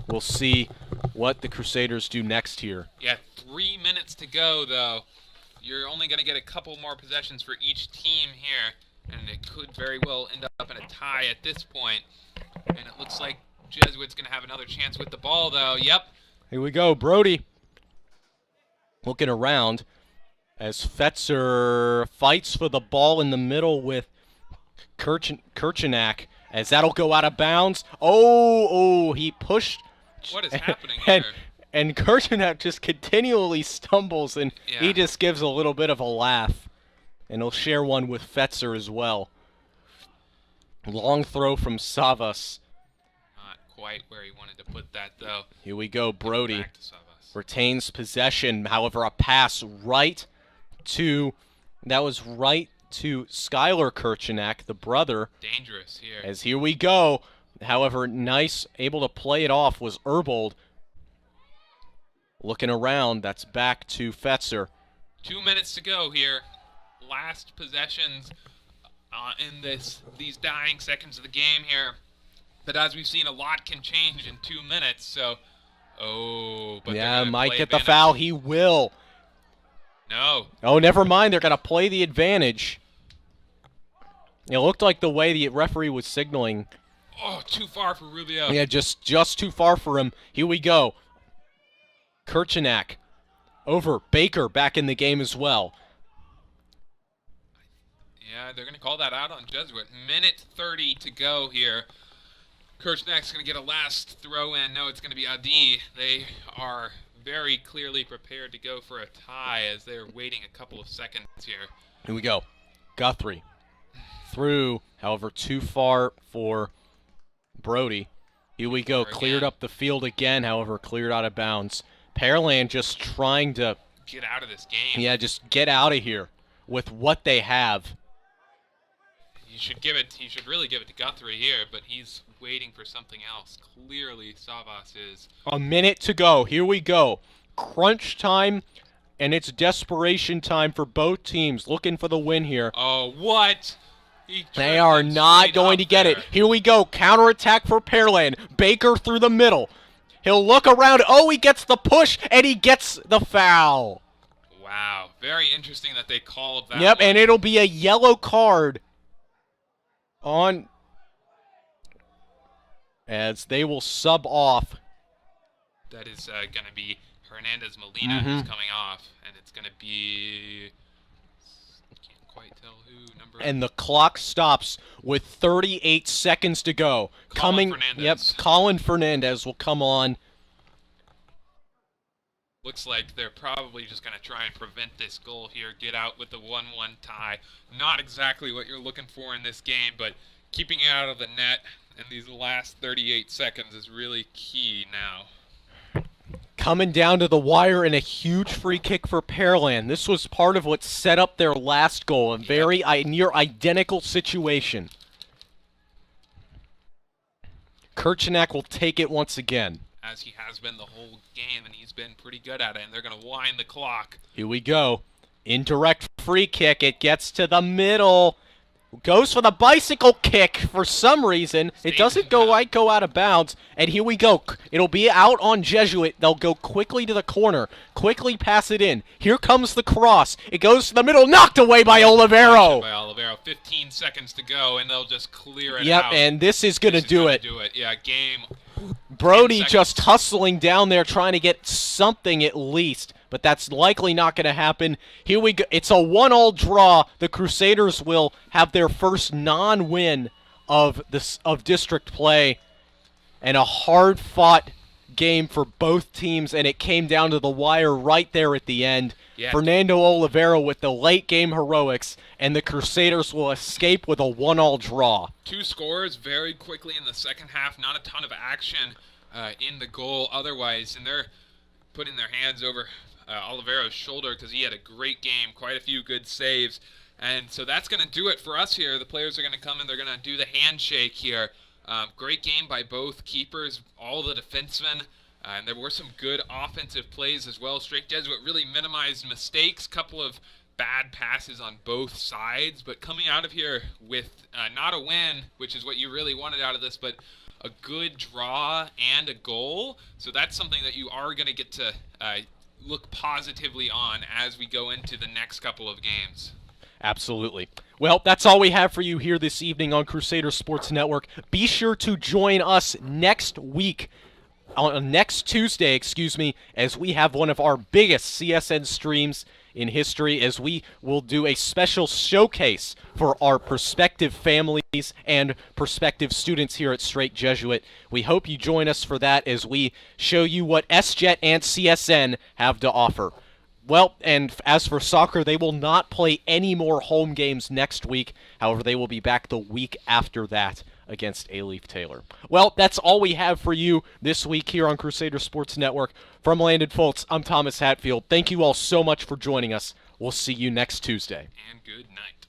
we'll see what the Crusaders do next here. Yeah, 3 minutes to go, though. You're only going to get a couple more possessions for each team here, and it could very well end up in a tie at this point. And it looks like Jesuit's going to have another chance with the ball, though. Yep. Here we go. Brody looking around as Fetzer fights for the ball in the middle with Kirchenak, as that'll go out of bounds. Oh, he pushed. What is happening here? And Kirchenak just continually stumbles, and he just gives a little bit of a laugh. And he'll share one with Fetzer as well. Long throw from Savas. Not quite where he wanted to put that, though. Here we go. Brody Back to Savas. retains possession. However, a pass right to Skylar Kirchenak, the brother. Dangerous here. As here we go. However, nice, able to play it off was Erbold. Looking around, that's back to Fetzer. 2 minutes to go here. Last possessions in these dying seconds of the game here. But as we've seen, a lot can change in 2 minutes. So, but yeah, might get the foul. He will. No. Oh, never mind. They're going to play the advantage. It looked like the way the referee was signaling. Oh, too far for Rubio. Yeah, just too far for him. Here we go. Kirchenak over. Baker back in the game as well. Yeah, they're going to call that out on Jesuit. Minute 30 to go here. Kirchenak's going to get a last throw in. No, it's going to be Adi. They are very clearly prepared to go for a tie as they're waiting a couple of seconds here. Here we go. Guthrie through, however, too far for Brody. Here we go. Cleared up the field again, however, cleared out of bounds. Pearland just trying to get out of this game. Yeah, just get out of here with what they have. He should really give it to Guthrie here, but he's waiting for something else. Clearly, Savas is. A minute to go. Here we go. Crunch time, and it's desperation time for both teams looking for the win here. Oh, what? They are not going to get it. Here we go. Counterattack for Pearland. Baker through the middle. He'll look around. Oh, he gets the push, and he gets the foul. Wow. Very interesting that they called that. Yep, and it'll be a yellow card on as they will sub off. That is going to be Hernandez Molina who's coming off, and it's going to be. Can't quite tell who. And the clock stops with 38 seconds to go. Colin Fernandez will come on. Looks like they're probably just going to try and prevent this goal here, get out with the 1-1 tie. Not exactly what you're looking for in this game, but keeping it out of the net in these last 38 seconds is really key now. Coming down to the wire in a huge free kick for Pearland. This was part of what set up their last goal, a very near identical situation. Kirchenak will take it once again. as he has been the whole game, and he's been pretty good at it, and they're going to wind the clock. Here we go. Indirect free kick. It gets to the middle. Goes for the bicycle kick for some reason. It doesn't go out of bounds. And here we go. It'll be out on Jesuit. They'll go quickly to the corner. Quickly pass it in. Here comes the cross. It goes to the middle. Knocked away by Olivero. 15 seconds to go, and they'll just clear it out. Yep, and this is going to do it. Yeah, game. Brody just hustling down there trying to get something at least, but that's likely not going to happen. Here we go. It's a 1-1 draw. The Crusaders will have their first non-win of district play, and a hard-fought game for both teams, and it came down to the wire right there at the end. Yeah. Fernando Olivero with the late game heroics, and the Crusaders will escape with a 1-1 draw. 2 scores very quickly in the second half. Not a ton of action in the goal otherwise, and they're putting their hands over Olivero's shoulder because he had a great game, quite a few good saves. And so that's going to do it for us here. The players are going to come and they're going to do the handshake here. Great game by both keepers, all the defensemen. And there were some good offensive plays as well. Straight Jesuit really minimized mistakes. Couple of bad passes on both sides. But coming out of here with not a win, which is what you really wanted out of this, but a good draw and a goal. So that's something that you are going to get to look positively on as we go into the next couple of games. Absolutely. Well, that's all we have for you here this evening on Crusader Sports Network. Be sure to join us next week. On next Tuesday, as we have one of our biggest CSN streams in history, as we will do a special showcase for our prospective families and prospective students here at Straight Jesuit. We hope you join us for that as we show you what SJET and CSN have to offer. Well, and as for soccer, they will not play any more home games next week. However, they will be back the week after that against A-Leaf Taylor. Well, that's all we have for you this week here on Crusader Sports Network. From Landon Foltz, I'm Thomas Hatfield. Thank you all so much for joining us. We'll see you next Tuesday. And good night.